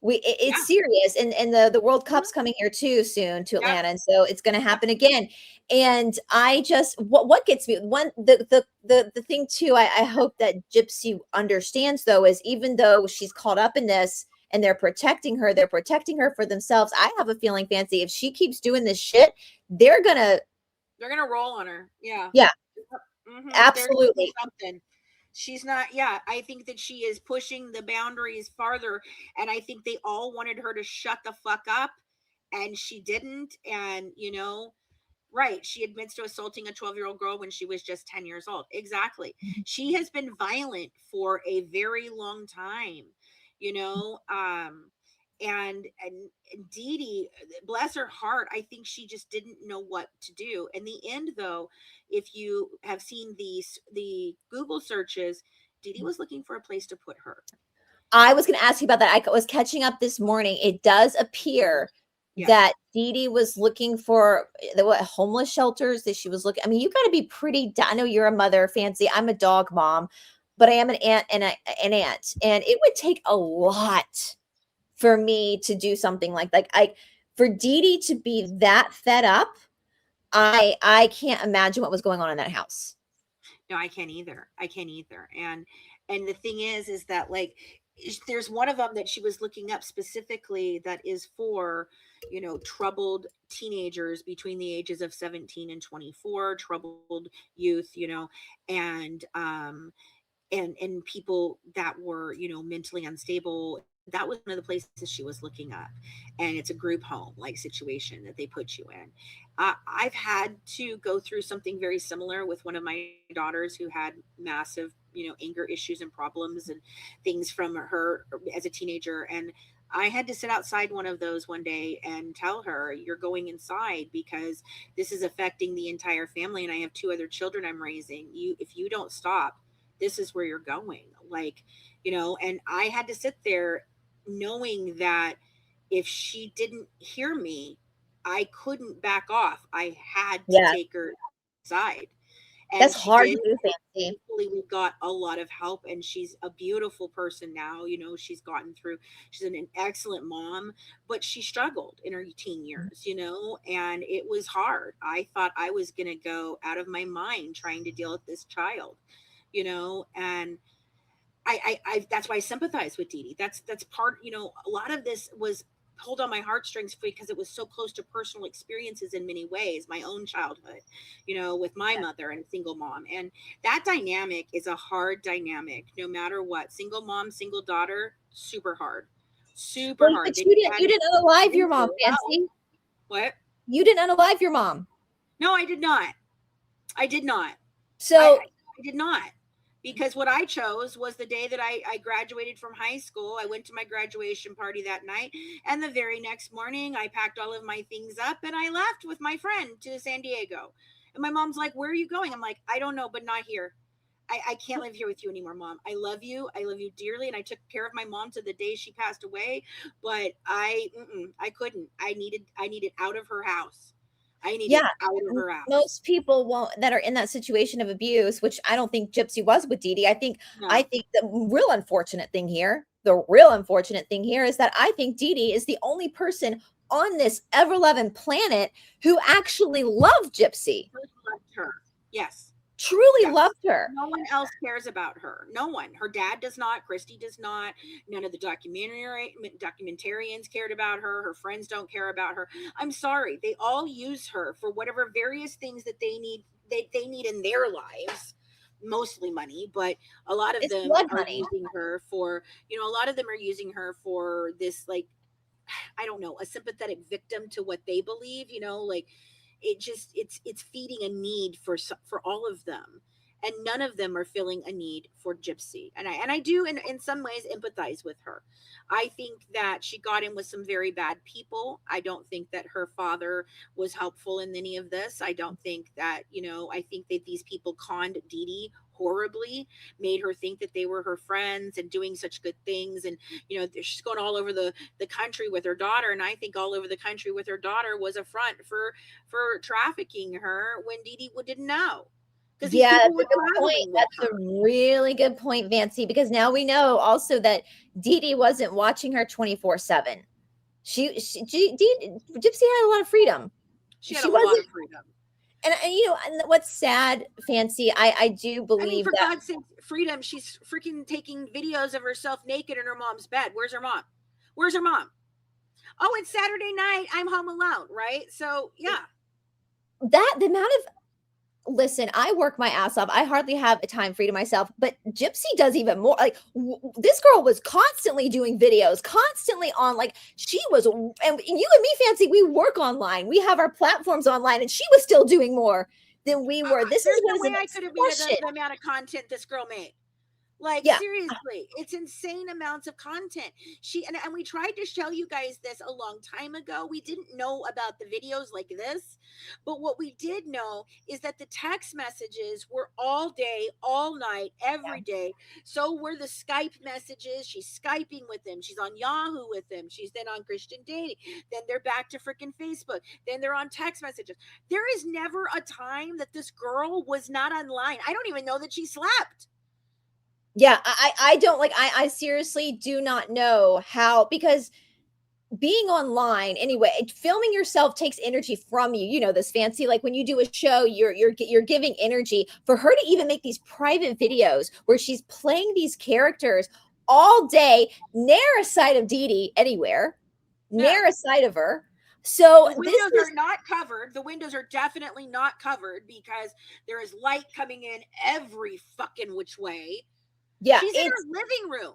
It's yeah, serious, and the World mhm, Cup's coming here too soon to yeah, Atlanta, and so it's going to yeah, happen again. And I just what gets me, one, the thing too, I hope that Gypsy understands, though, is even though she's caught up in this, and they're protecting her. They're protecting her for themselves. I have a feeling, Fancy, if she keeps doing this shit, they're gonna roll on her. Yeah. Yeah, There's gonna be absolutely. something. She's not, yeah, I think that she is pushing the boundaries farther. And I think they all wanted her to shut the fuck up, and she didn't. And, right, she admits to assaulting a 12-year-old girl when she was just 10 years old. Exactly. She has been violent for a very long time, you know. And Dee Dee, bless her heart, I think she just didn't know what to do. In the end, though, if you have seen the Google searches, Dee Dee was looking for a place to put her. I was going to ask you about that. I was catching up this morning. It does appear that Dee Dee was looking for the homeless shelters that she was looking. I mean, you got to be pretty. I know you're a mother, Fancy. I'm a dog mom, but I am an aunt and an aunt, and it would take a lot for me to do something like for Dee Dee to be that fed up. I can't imagine what was going on in that house. No, I can't either. And the thing is that, like, there's one of them that she was looking up specifically that is for, troubled teenagers between the ages of 17 and 24, troubled youth, and and people that were, mentally unstable. That was one of the places she was looking up. And it's a group home like situation that they put you in. I've had to go through something very similar with one of my daughters who had massive, anger issues and problems and things from her as a teenager. And I had to sit outside one of those one day and tell her, you're going inside because this is affecting the entire family. And I have 2 other children I'm raising. If you don't stop, this is where you're going. Like, and I had to sit there knowing that if she didn't hear me, I couldn't back off. I had to take her aside. And That's she hard did. to do, Fancy. Thankfully, we got a lot of help, and she's a beautiful person now. She's gotten through, she's an excellent mom, but she struggled in her teen years, and it was hard. I thought I was going to go out of my mind trying to deal with this child, and I that's why I sympathize with Dee Dee. That's part, a lot of this was pulled on my heartstrings because it was so close to personal experiences in many ways, my own childhood, with my mother and single mom. And that dynamic is a hard dynamic, no matter what. Single mom, single daughter, super hard. Super hard. But you didn't unalive your mom, Fancy. What? You didn't unalive your mom. No, I did not. So I did not. Because what I chose was the day that I graduated from high school. I went to my graduation party that night. And the very next morning, I packed all of my things up and I left with my friend to San Diego. And my mom's like, where are you going? I'm like, I don't know, but not here. I can't live here with you anymore, Mom. I love you. I love you dearly. And I took care of my mom to the day she passed away. But I couldn't. I needed out of her house. I needed out of her house. Most people won't that are in that situation of abuse, which I don't think Gypsy was with Dee Dee. I think the real unfortunate thing here is that I think Dee Dee is the only person on this ever-loving planet who actually loved Gypsy. Loved her. Yes. Truly loved her. No one else cares about her. No one. Her dad does not. Christy does not. None of the documentarians cared about her. Her friends don't care about her. I'm sorry. They all use her for whatever various things that they need. They need in their lives. Mostly money, but a lot of them are using her for. A lot of them are using her for this, like, I don't know, a sympathetic victim to what they believe. Like. It's feeding a need for all of them, and none of them are feeling a need for Gypsy. And I do in some ways empathize with her. I think that she got in with some very bad people. I don't think that her father was helpful in any of this. I don't think that, I think that these people conned Dee Dee horribly, made her think that they were her friends and doing such good things. And, she's going all over the country with her daughter. And I think all over the country with her daughter was a front for trafficking her when Dee Dee didn't know. That's a good point. That's a really good point, Fancy, because now we know also that Dee Dee wasn't watching her 24/7. Gypsy had a lot of freedom. She had a lot of freedom. And what's sad, Fancy, I do believe for God's sake, freedom. She's freaking taking videos of herself naked in her mom's bed. Where's her mom? Where's her mom? Oh, it's Saturday night. I'm home alone, right? So yeah. The amount of listen, I work my ass off. I hardly have a time free to myself, but Gypsy does even more. Like this girl was constantly doing videos, constantly on. Like she was, and you and me, Fancy, we work online. We have our platforms online, and she was still doing more than we were. This There's is what no is way an I could have made expression. the amount of content this girl made. Like Yeah, seriously, it's insane amounts of content. And we tried to show you guys this a long time ago. We didn't know about the videos like this, but what we did know is that the text messages were all day, all night, every day. So were the Skype messages. She's Skyping with him. She's on Yahoo with him. She's then on Christian Dating. Then they're back to freaking Facebook. Then they're on text messages. There is never a time that this girl was not online. I don't even know that she slept. yeah. I don't like. I seriously do not know how, because being online anyway, filming yourself takes energy from you. You know this, Fancy. Like when you do a show, you're giving energy. For her to even make these private videos where she's playing these characters all day, ne'er a sight of Dee Dee anywhere, ne'er a sight of her. So the windows are not covered. The windows are definitely not covered because there is light coming in every fucking which way. Yeah, she's in her living room.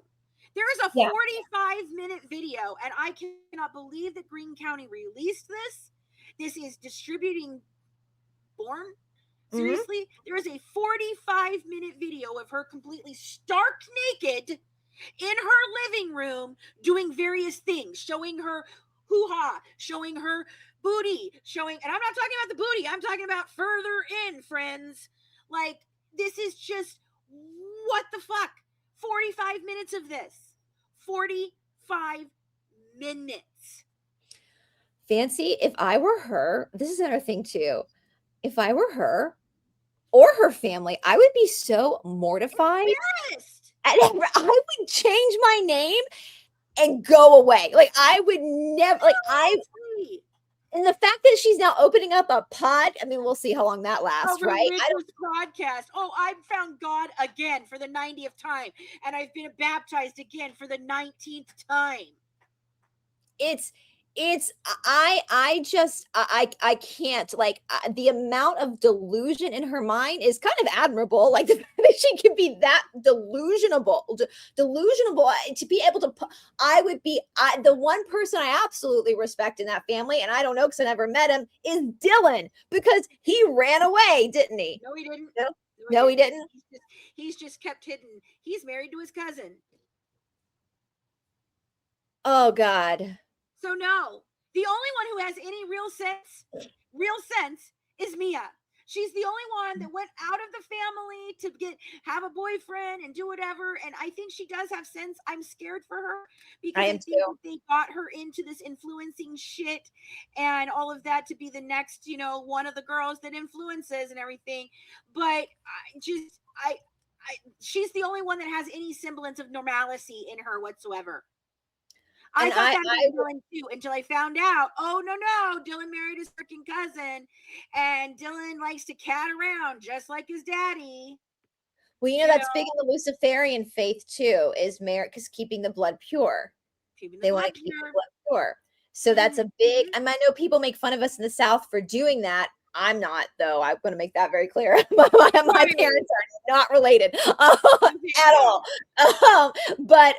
There is a 45-minute video, and I cannot believe that Greene County released this. This is distributing porn. Seriously, there is a 45-minute video of her completely stark naked in her living room doing various things, showing her hoo-ha, showing her booty, showing, and I'm not talking about the booty, I'm talking about further in, friends. Like, this is just, what the fuck? 45 minutes of this. 45 minutes. Fancy, if I were her, this is another thing too. If I were her or her family, I would be so mortified. And I would change my name and go away. Like I would never, like and the fact that she's now opening up a pod, I mean, we'll see how long that lasts, right? Podcast. Oh, I found God again for the 90th time, and I've been baptized again for the 19th time. I can't, like, the amount of delusion in her mind is kind of admirable. Like the fact that she can be that delusional to be able to, the one person I absolutely respect in that family, and I don't know because I never met him, is Dylan, because he ran away, didn't he? No, he didn't. No, he didn't. He's just kept hidden. He's married to his cousin. Oh God. So no, the only one who has any real sense is Mia. She's the only one that went out of the family to have a boyfriend and do whatever. And I think she does have sense. I'm scared for her because I think that they got her into this influencing shit and all of that to be the next, one of the girls that influences and everything. But she's the only one that has any semblance of normalcy in her whatsoever. I thought that was Dylan too until I found out, oh, no, Dylan married his freaking cousin, and Dylan likes to cat around just like his daddy. Well, that's big in the Luciferian faith too, is because keeping the blood pure. They want to keep the blood pure. So that's a big, I know people make fun of us in the South for doing that. I'm not, though. I'm going to make that very clear. My parents are not related at all. But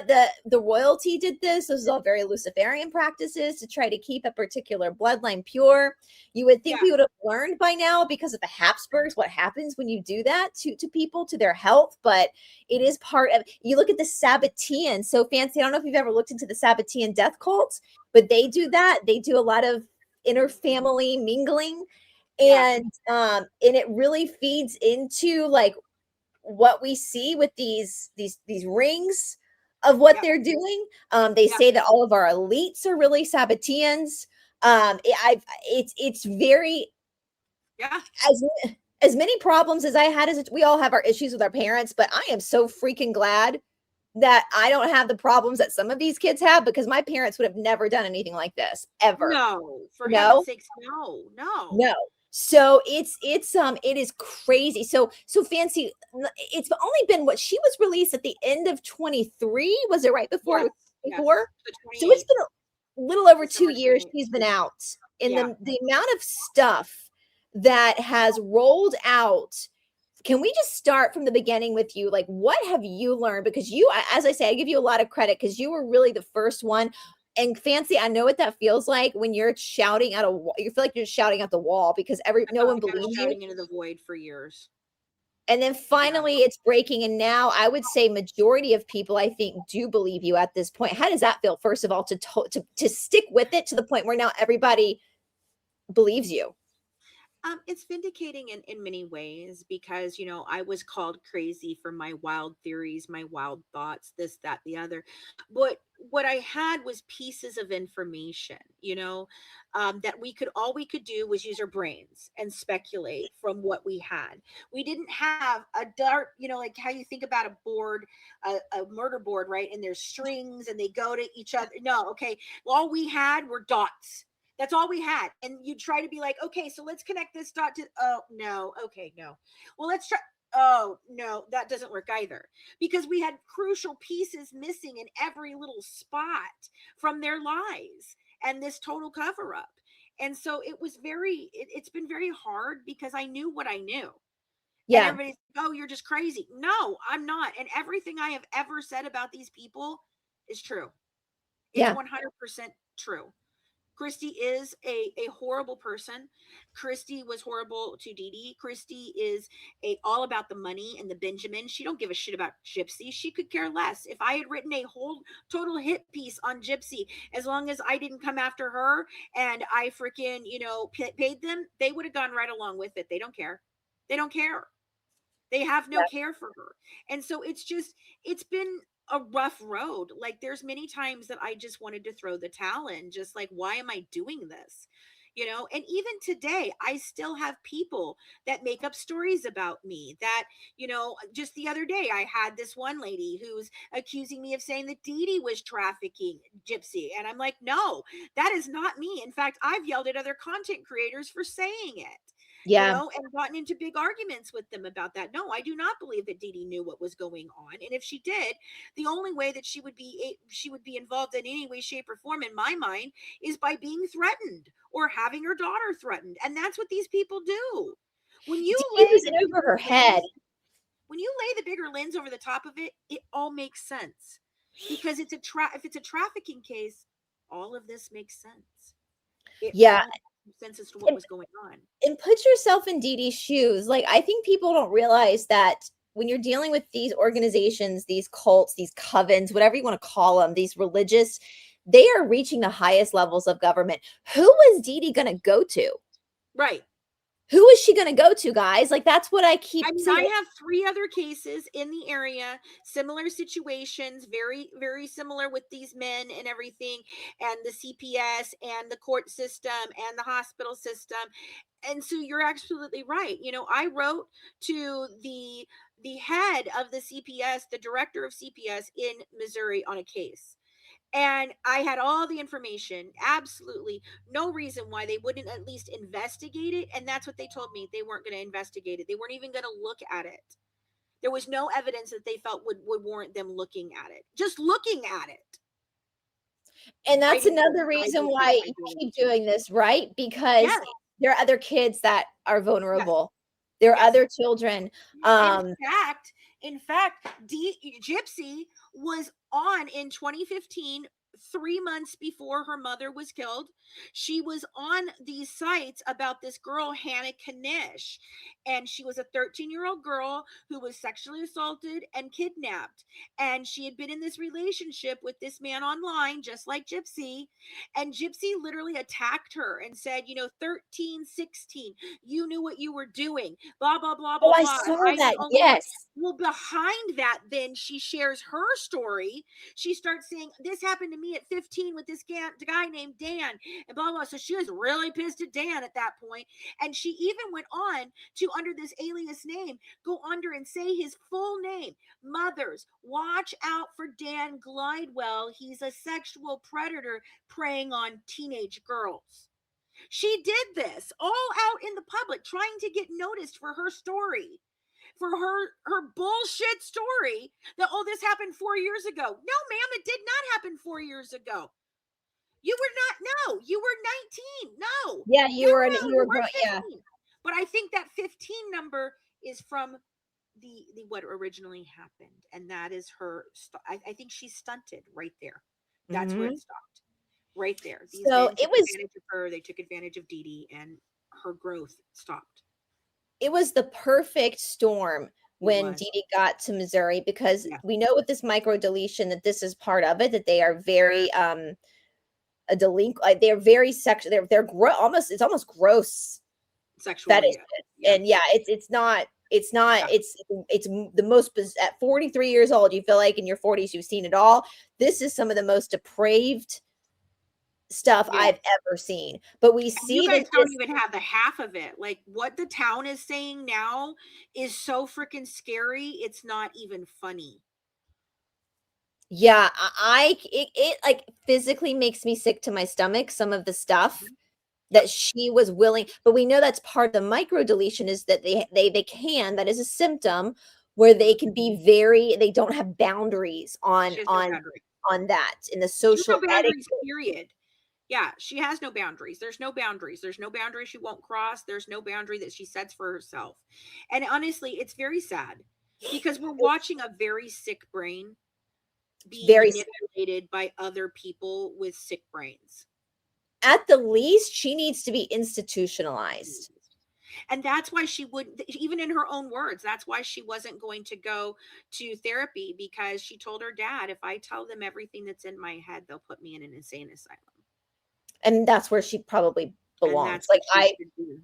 the royalty did this. This is all very Luciferian practices to try to keep a particular bloodline pure. You would think we would have learned by now because of the Habsburgs what happens when you do that to people, to their health. But it is part of, you look at the Sabbatean. So Fancy, I don't know if you've ever looked into the Sabbatean death cult, but they do that. They do a lot of interfamily mingling, and it really feeds into like what we see with these rings of what they're doing. They say that all of our elites are really Sabbateans. It's very as many problems as I had as we all have our issues with our parents, but I am so freaking glad that I don't have the problems that some of these kids have, because my parents would have never done anything like this ever. No, for heaven's sakes, no. So it is crazy. So Fancy, it's only been she was released at the end of 23. Was it right before? before. The So it's 28th, been a little over 2 December years 28th. she's been out. And Yeah. the amount of stuff that has rolled out, can we just start from the beginning with you? Like, what have you learned? Because you, as I say, I give you a lot of credit because you were really the first one. And Fancy, I know what that feels like when you're shouting at a wall. You feel like you're shouting at the wall because I no felt one like I was believes you. shouting into the void for years. And then Yeah. finally it's breaking. And now I would say majority of people, I think, do believe you at this point. How does that feel, first of all, to stick with it to the point where now everybody believes you? It's vindicating in many ways because, I was called crazy for my wild theories, my wild thoughts, this, that, the other. But what I had was pieces of information, that all we could do was use our brains and speculate from what we had. We didn't have a dart, like how you think about a board, a murder board, right? And there's strings and they go to each other. No, okay. All we had were dots. That's all we had. And you try to be like, okay, so let's connect this dot to, oh, no. Okay, no. Well, let's try. Oh, no, that doesn't work either because we had crucial pieces missing in every little spot from their lies and this total cover up. And so it's been very hard because I knew what I knew. And Yeah. everybody's like, oh, you're just crazy. No, I'm not. And everything I have ever said about these people is true. It's Yeah. 100% true. Christy is a horrible person. Christy was horrible to Dee Dee. Christy is all about the money and the Benjamin. She don't give a shit about Gypsy. She could care less. If I had written a whole total hit piece on Gypsy, as long as I didn't come after her and I freaking, paid them, they would have gone right along with it. They don't care. They don't care. They have no care for her. And so it's been a rough road. Like there's many times that I just wanted to throw the towel in, just like, why am I doing this? And even today, I still have people that make up stories about me that, just the other day, I had this one lady who's accusing me of saying that Dee Dee was trafficking Gypsy. And I'm like, no, that is not me. In fact, I've yelled at other content creators for saying it, Yeah. and gotten into big arguments with them about that. No, I do not believe that Dee Dee knew what was going on. And if she did, the only way that she would be involved in any way, shape, or form, in my mind, is by being threatened or having her daughter threatened. And that's what these people do. When you Dee lay was the in over bigger her head. lens, when you lay the bigger lens over the top of it, it all makes sense. Because if it's a trafficking case, all of this makes sense. It Yeah. all makes sense as to what was going on. And put yourself in Dee Dee's shoes. Like, I think people don't realize that when you're dealing with these organizations, these cults, these covens, whatever you want to call them, these religious, they are reaching the highest levels of government. Who was Dee Dee going to go to? Right. Who is she going to go to, guys? Like, that's what I keep I mean, saying. I have 3 other cases in the area, similar situations, very, very similar with these men and everything, and the CPS and the court system and the hospital system. And so you're absolutely right. I wrote to the head of the CPS, the director of CPS in Missouri on a case. And I had all the information, absolutely no reason why they wouldn't at least investigate it. And that's what they told me. They weren't going to investigate it. They weren't even going to look at it. There was no evidence that they felt would warrant them looking at it. Just looking at it. And I that's didn't another I reason did why I you did keep doing this, right? Because Yes, there are other kids that are yes, vulnerable. There are yes. other children. In fact, Gypsy was on in 2015, 3 months before her mother was killed. She was on these sites about this girl, Hannah Kanish, and she was a 13-year-old girl who was sexually assaulted and kidnapped. And she had been in this relationship with this man online, just like Gypsy. And Gypsy literally attacked her and said, 13, 16, you knew what you were doing, blah, blah, blah, Oh, blah, I blah. saw I'm that. the only one. Yes. Well, behind that, then she shares her story. She starts saying, this happened to me at 15 with this guy named Dan, and blah, blah. So she was really pissed at Dan at that point. And she even went on to, under this alias name, go under and say his full name. Mothers, watch out for Dan Glidewell. He's a sexual predator preying on teenage girls. She did this all out in the public, trying to get noticed for her story. for her bullshit story that, oh, this happened 4 years ago. No, ma'am, it did not happen 4 years ago. You were not, no, you were 19. No, Yeah, no, no, you you were were yeah. 15. But I think that 15 number is from the what originally happened, and that is her. I think she's stunted right there. That's where it Mhm. stopped. Right there. These So men took advantage of her. They took advantage of Dee Dee, and her growth stopped. it was the perfect storm It when was. Dee Dee got to Missouri, because Yeah. we know with this micro deletion that this is part of it, that they are very a delinquent, they're very sexual, almost, it's almost gross Sexually. fetish. Yeah. Yeah. And yeah, it's not Yeah. it's the most at 43 years old, you feel like in your 40s you've seen it all. This is some of the most depraved stuff Yeah. I've ever seen. But we And you see that guys don't this, even have the half of it. Like what the town is saying now is so freaking scary. It's not even funny. yeah, it like physically makes me sick to my stomach, some of the stuff Mhm. that Yep. she was willing, but we know that's part of the micro deletion, is that they can, that is a symptom where they Mhm. can be very, they don't have boundaries She has no boundary. on that in the She has no social boundaries, etiquette. period. Yeah, she has no boundaries. There's no boundaries. There's no boundary she won't cross. There's no boundary that she sets for herself. And honestly, it's very sad because we're It's watching a very sick brain be very, manipulated by other people with sick brains. at the least, she needs to be institutionalized. And that's why she wouldn't, even in her own words, that's why she wasn't going to go to therapy, because she told her dad, if I tell them everything that's in my head, they'll put me in an insane asylum. And that's where she probably And belongs. that's Like what she should do.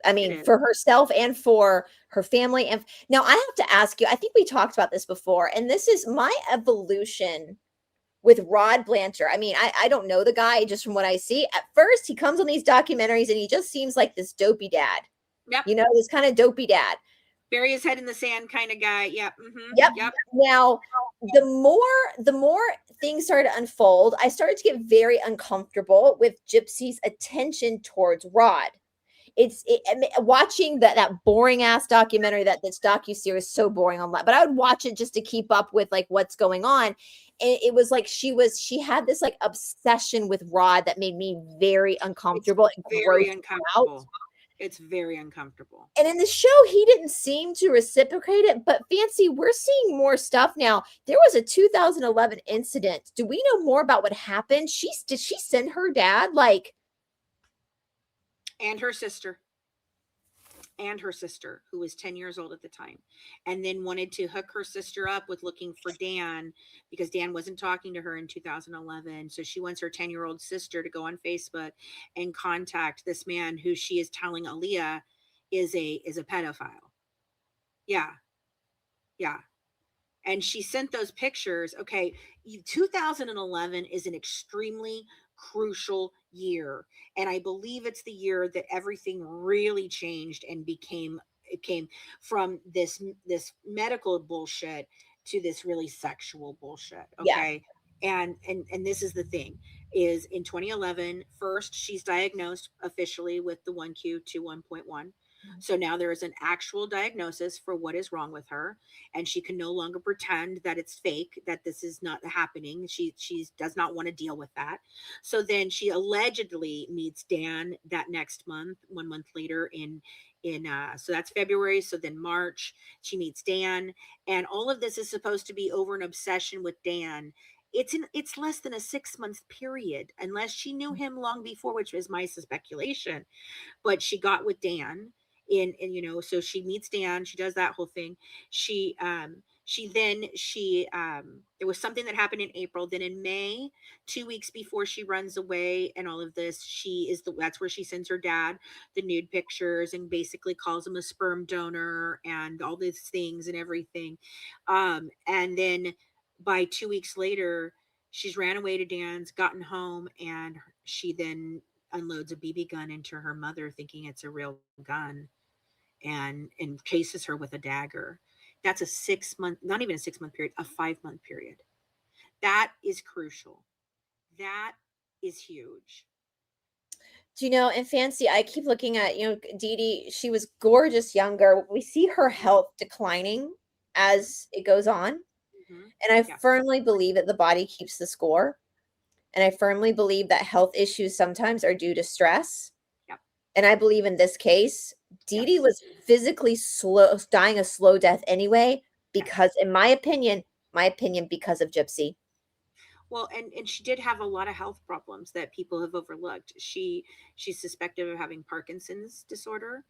I It mean, is. for herself and for her family. And now I have to ask you, I think we talked about this before, and this is my evolution with Rod Blanchard. I mean, I don't know the guy, just from what I see. At first, he comes on these documentaries and he just seems like this dopey dad, Yep. this kind of dopey dad. Bury his head in the sand kind of guy. Yep. Yep. Yep. Now, the more things started to unfold, I started to get very uncomfortable with Gypsy's attention towards Rod. I mean, watching that boring ass documentary, that this docu series, so boring online, but I would watch it just to keep up with like what's going on. And it was like she had this like obsession with Rod that made me very It's uncomfortable and very grossed out. uncomfortable. It's very uncomfortable. And in the show, he didn't seem to reciprocate it. But Fancy, we're seeing more stuff now. There was a 2011 incident. Do we know more about what happened? Did she send her dad like? And her sister. And her sister, who was 10 years old at the time, and then wanted to hook her sister up with looking for Dan, because Dan wasn't talking to her in 2011. So she wants her 10-year-old sister to go on Facebook and contact this man who she is telling Aaliyah is a pedophile. Yeah. Yeah. And she sent those pictures. Okay, 2011 is an extremely crucial year, and I believe it's the year that everything really changed and became, it came from this medical bullshit to this really sexual bullshit. Yeah, Okay. And this is the thing, is in 2011, first she's diagnosed officially with the 1Q21.1. So now there is an actual diagnosis for what is wrong with her, and she can no longer pretend that it's fake, that this is not happening. She does not want to deal with that. So then she allegedly meets Dan that next month, 1 month later, in so that's February. So then March she meets Dan, and all of this is supposed to be over an obsession with Dan. It's less than a 6 month period, unless she knew him long before, which is my speculation. But she got with Dan in, so she meets Dan, she does that whole thing. She there was something that happened in April. Then in May, 2 weeks before she runs away and all of this, that's where she sends her dad the nude pictures and basically calls him a sperm donor and all these things and everything. And then by 2 weeks later, she's ran away to Dan's, gotten home, and she then unloads a BB gun into her mother, thinking it's a real gun, and cases her with a dagger. That's a 6 month, not even a 6 month period, a 5 month period. That is crucial. That is huge. Do you know, and Fancy, I keep looking at, Dee Dee, she was gorgeous younger. We see her health declining Mhm, as it goes on. mhm. And I Yeah, firmly believe that the body keeps the score. And I firmly believe that health issues sometimes are due to stress. yeah, And I believe in this case, Dee Dee yes, was physically dying a slow death anyway, because, yes. in my opinion, because of Gypsy. Well, and she did have a lot of health problems that people have overlooked. She's suspected of having Parkinson's disorder.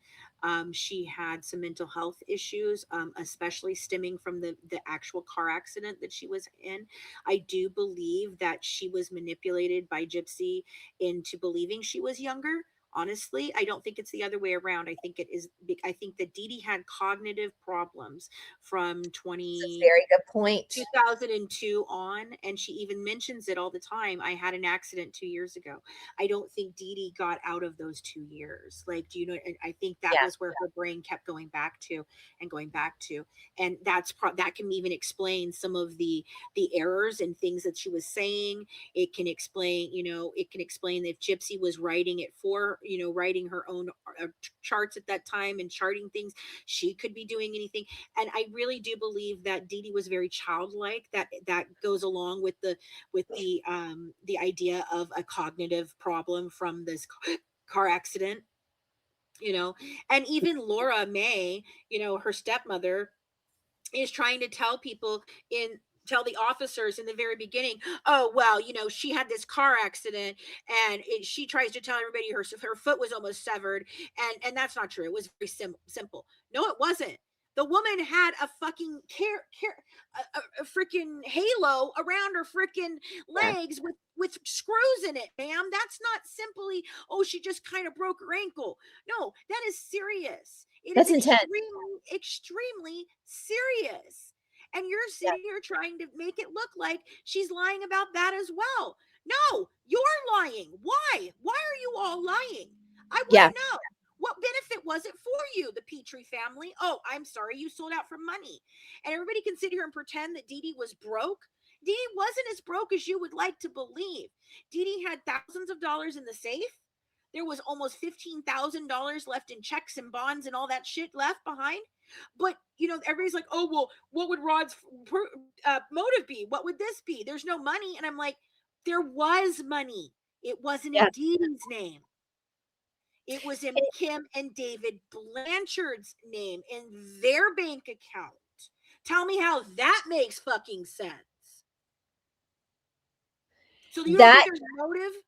She had some mental health issues, especially stemming from the actual car accident that she was in. I do believe that she was manipulated by Gypsy into believing she was younger. Honestly, I don't think it's the other way around. I think it is. I think that Dee Dee had cognitive problems from It's a 20 very good point. 2002 on, and she even mentions it all the time. I had an accident 2 years ago. I don't think Dee Dee got out of those 2 years. Like, do you know? I think that Yeah. was where her brain kept going back to and going back to, and that can even explain some of the errors and things that she was saying. It can explain, it can explain if Gypsy was writing it for, writing her own charts at that time and charting things. She could be doing anything, and I really do believe that Dee Dee was very childlike. That goes along with the idea of a cognitive problem from this car accident. And even Laura May, her stepmother, is trying to tell the officers in the very beginning, oh well, she had this car accident, and she tries to tell everybody her foot was almost severed, and that's not true. It was very simple. No, it wasn't. The woman had a fucking a freaking halo around her freaking Yeah. legs with screws in it, ma'am. That's not simply, oh, she just kind of broke her ankle. No, that is serious. It is That's intense. extremely serious. And you're Yeah. sitting here trying to make it look like she's lying about that as well. No, you're lying. Why? Why are you all lying? I want Yeah. to know. What benefit was it for you, the Petrie family? Oh, I'm sorry, you sold out for money. And everybody can sit here and pretend that Dee Dee was broke. Dee Dee wasn't as broke as you would like to believe. Dee Dee had thousands of dollars in the safe. There was almost $15,000 left in checks and bonds and all that shit left behind. But everybody's like, oh well, what would Rod's motive be? What would this be? There's no money, and I'm like, there was money. It wasn't Yeah. in Dee Dee's name. It was in Kim and David Blanchard's name in their bank account. Tell me how that makes fucking sense. So you don't think That there's motive?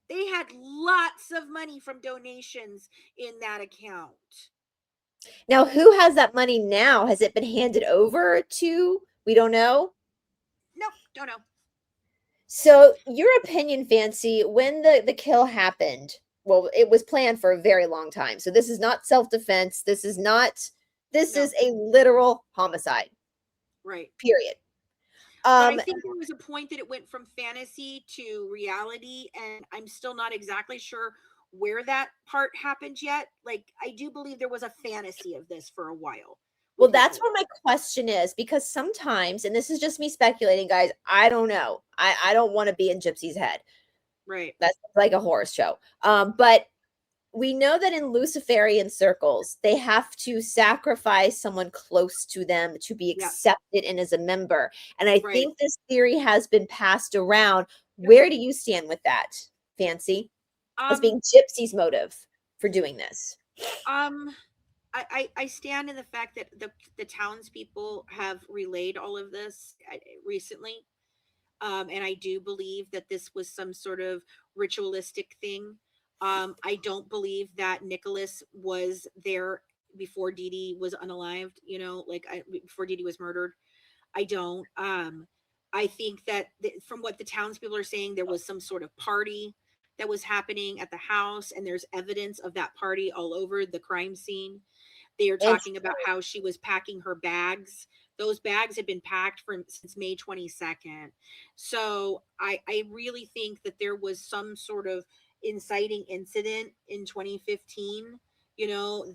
They had lots of money from donations in that account. Now, who has that money now? Has it been handed over to? We don't know. Nope, don't know. So, your opinion, Fancy, when the kill happened, well, it was planned for a very long time. So this is not self-defense. This No, is a literal homicide. right. Period. But I Um, think there was a point that it went from fantasy to reality, and I'm still not exactly sure where that part happened yet. Like, I do believe there was a fantasy of this for a while well, with that's Nicholas. where my question is, because sometimes, and this is just me speculating, guys, I don't know. I don't want to be in Gypsy's head. Right. That's like a horror show. But we know that in Luciferian circles, they have to sacrifice someone close to them to be Yes. accepted and as a member. And I Right. think this theory has been passed around. Yep. Where do you stand with that, Fancy? As Um. being Gypsy's motive for doing this? Um. I stand in the fact that the townspeople have relayed all of this recently. And I do believe that this was some sort of ritualistic thing. I don't believe that Nicholas was there before Dee Dee was unalived, like before Dee Dee was murdered. I don't. I think that from what the townspeople are saying, there was some sort of party that was happening at the house, and there's evidence of that party all over the crime scene. They are talking about how she was packing her bags. Those bags had been packed since May 22nd. So I really think that there was some sort of inciting incident in 2015,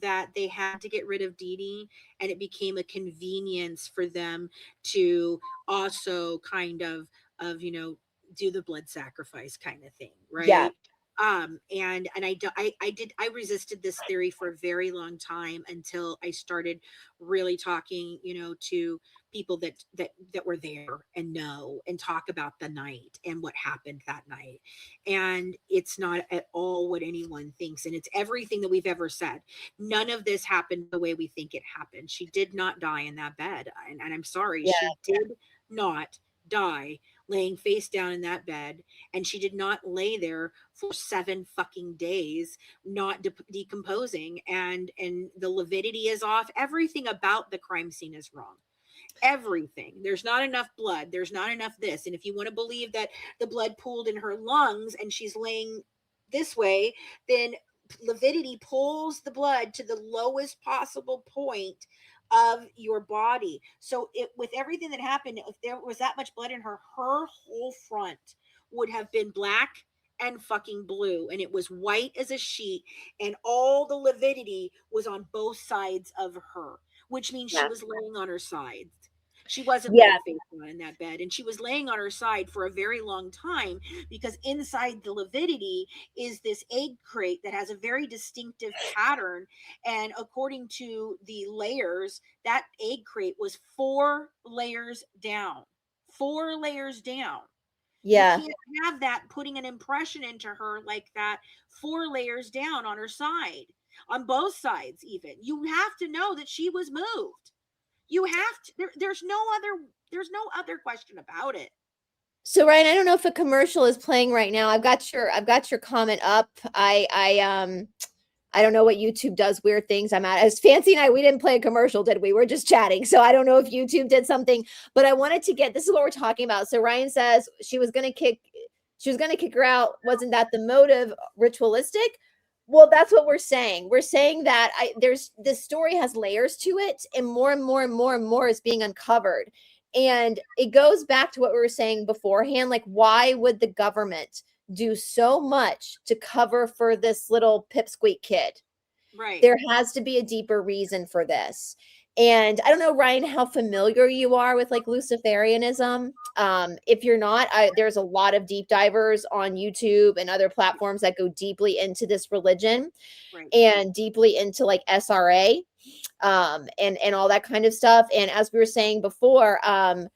that they had to get rid of Dee Dee, and it became a convenience for them to also kind of do the blood sacrifice kind of thing, Yeah. right? And I resisted this theory for a very long time until I started really talking, to people that were there and know and talk about the night and what happened that night. And it's not at all what anyone thinks, and it's everything that we've ever said. None of this happened the way we think it happened. She did not die in that bed, and I'm sorry, Yeah. she did not die laying face down in that bed, and she did not lay there for 7 fucking days, not decomposing, and the lividity is off. Everything about the crime scene is wrong. Everything. There's not enough blood. There's not enough this. And if you want to believe that the blood pooled in her lungs and she's laying this way, then lividity pulls the blood to the lowest possible point of your body. So it, with everything that happened, if there was that much blood in her, her whole front would have been black and fucking blue, and it was white as a sheet, and all the lividity was on both sides of her, which means she Yeah. was laying on her side. She wasn't Yeah. laying face down in that bed, and she was laying on her side for a very long time, because inside the lividity is this egg crate that has a very distinctive pattern. And according to the layers, that egg crate was 4 layers down. 4 layers down. You Yeah. can't have that putting an impression into her like that, 4 layers down on her side, on both sides. Even you have to know that she was moved. You have to. There's no other. There's no other question about it. So Ryan, I don't know if a commercial is playing right now. I've got your comment up. I don't know what YouTube does weird things. I'm at as Fancy and I, we didn't play a commercial, did we? We're just chatting. So I don't know if YouTube did something, but I wanted to get, this is what we're talking about. So Ryan says she was gonna kick her out. Wasn't that the motive? Ritualistic? Well, that's what we're saying. We're saying that there's this story has layers to it, and more and more and more and more is being uncovered. And it goes back to what we were saying beforehand. Like, why would the government do so much to cover for this little pipsqueak kid? Right. There has to be a deeper reason for this. And I don't know, Ryan, how familiar you are with like Luciferianism. If you're not, there's a lot of deep divers on YouTube and other platforms that go deeply into this religion Right. and deeply into like SRA, and all that kind of stuff. And as we were saying before, um,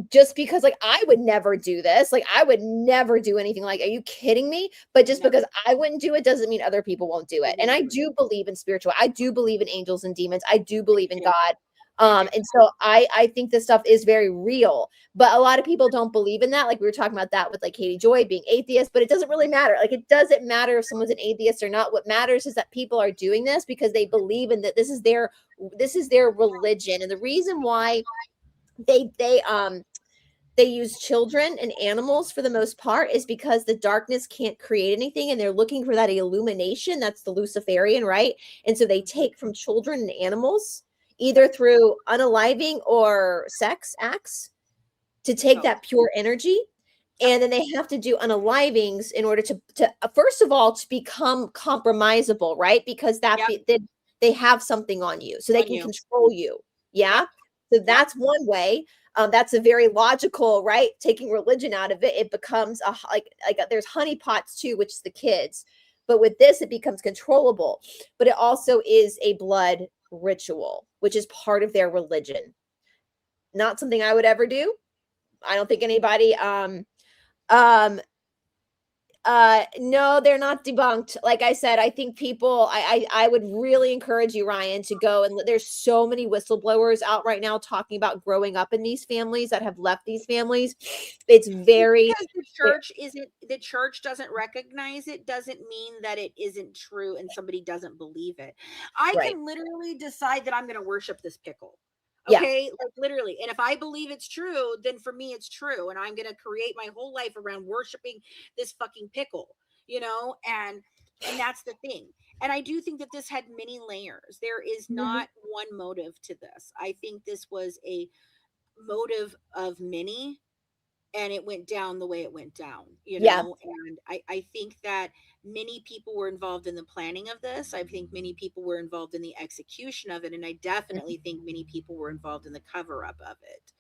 just because like I would never do this, like I would never do anything like, are you kidding me? But just No, because I wouldn't do it doesn't mean other people won't do they it. And won't I do it. do believe in spiritual. I do believe in angels and demons. I do I believe in do too. God. I do. And so I think this stuff is very real, but a lot of people don't believe in that. Like we were talking about that with like Katie Joy being atheist, but it doesn't really matter. Like it doesn't matter if someone's an atheist or not. What matters is that people are doing this because they believe in that this is their religion. And the reason why they use children and animals for the most part is because the darkness can't create anything and they're looking for that illumination. That's the Luciferian, right? And so they take from children and animals either through unaliving or sex acts to take Oh, that pure energy. yep. And then they have to do unalivings in order to first of all to become compromisable, right? Because Yep. they have something on you so they On can you. control you. Yep. Yeah. So Yep. that's one way. That's a very logical, right? Taking religion out of it, it becomes there's honeypots too, which is the kids. But with this, it becomes controllable. But it also is a blood ritual, which is part of their religion. Not something I would ever do. I don't think anybody um no, they're not debunked. Like I said, I think people I would really encourage you, Ryan, to go and there's so many whistleblowers out right now talking about growing up in these families that have left these families. It's Just very because the church doesn't recognize it doesn't mean that it isn't true and somebody doesn't believe it. I right. can literally decide that I'm going to worship this pickle. Yeah. Okay, like literally. And if I believe it's true, then for me it's true, and I'm going to create my whole life around worshiping this fucking pickle, and that's the thing. And I do think that this had many layers. There is Mhm. not one motive to this. I think this was a motive of many, and it went down the way it went down, Yeah. and I think that many people were involved in the planning of this. I think many people were involved in the execution of it, and I Mhm. definitely think many people were involved in the cover up of it.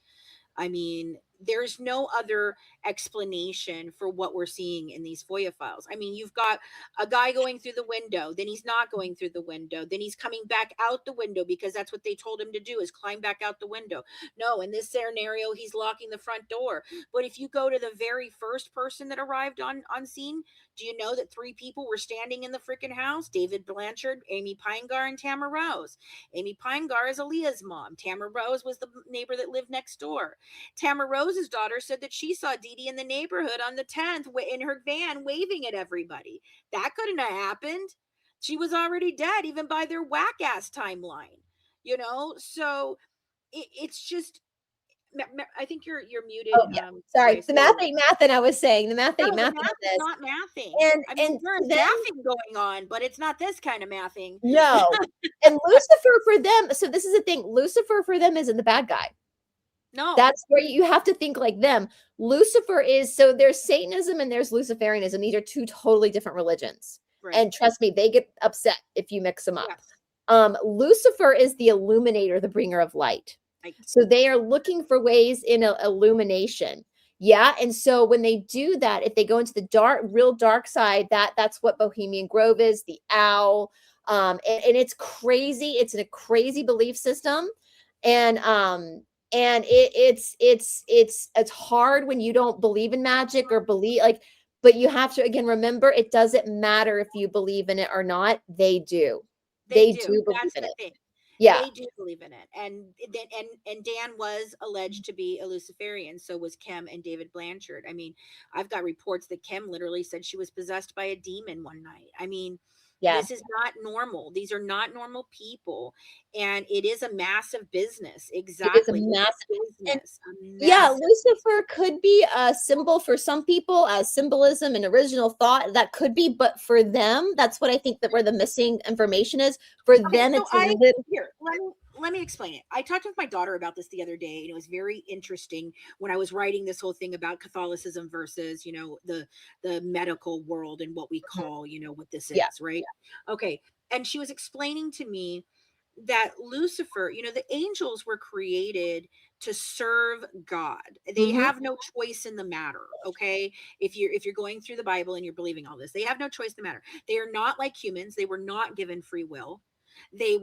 I mean, there's no other explanation for what we're seeing in these FOIA files. I mean, you've got a guy going through the window, then he's not going through the window, then he's coming back out the window because that's what they told him to do, is climb back out the window. No, in this scenario, he's locking the front door. But if you go to the very first person that arrived on scene, do you know that 3 people were standing in the freaking house? David Blanchard, Amy Pinegar, and Tamara Rose. Amy Pinegar is Aaliyah's mom. Tamara Rose was the neighbor that lived next door. Tamara Rose's daughter said that she saw Dee Dee in the neighborhood on the 10th in her van waving at everybody. That couldn't have happened. She was already dead, even by their whack ass timeline. So it's just. I think you're muted. Oh yeah, sorry. Grace. The math ain't math, and I was saying the math No, ain't the math. math is not mathing. And I mean, there's then, mathing going on, but it's not this kind of mathing. no. And Lucifer for them. So this is the thing. Lucifer for them isn't the bad guy. No, that's where you have to think like them. Lucifer is, so there's Satanism and there's Luciferianism. These are 2 totally different religions. Right. And trust me, they get upset if you mix them up. Yes. Lucifer is the illuminator, the bringer of light. Right. So they are looking for ways in illumination. Yeah. And so when they do that, if they go into the real dark side, that's what Bohemian Grove is, the owl. And it's crazy. It's a crazy belief system. And it's hard when you don't believe in magic or believe but you have to, again, remember, it doesn't matter if you believe in it or not. They do. They do believe in it. Thing. Yeah. They do believe in it. And Dan was alleged to be a Luciferian. So was Kim and David Blanchard. I mean, I've got reports that Kim literally said she was possessed by a demon one night. I mean, yeah. This is not normal. These are not normal people. And it is a massive business. Exactly. It is a massive business. Yeah, Lucifer could be a symbol for some people as symbolism and original thought. That could be, but for them, that's what I think that where the missing information is. For them, it's here. Let me explain it. I talked with my daughter about this the other day, and it was very interesting when I was writing this whole thing about Catholicism versus, the medical world and what we call, what this is, right? Yeah. Okay. And she was explaining to me that Lucifer, the angels were created to serve God. They have no choice in the matter. Okay. If you're going through the Bible and you're believing all this, they have no choice in the matter. They are not like humans. They were not given free will. They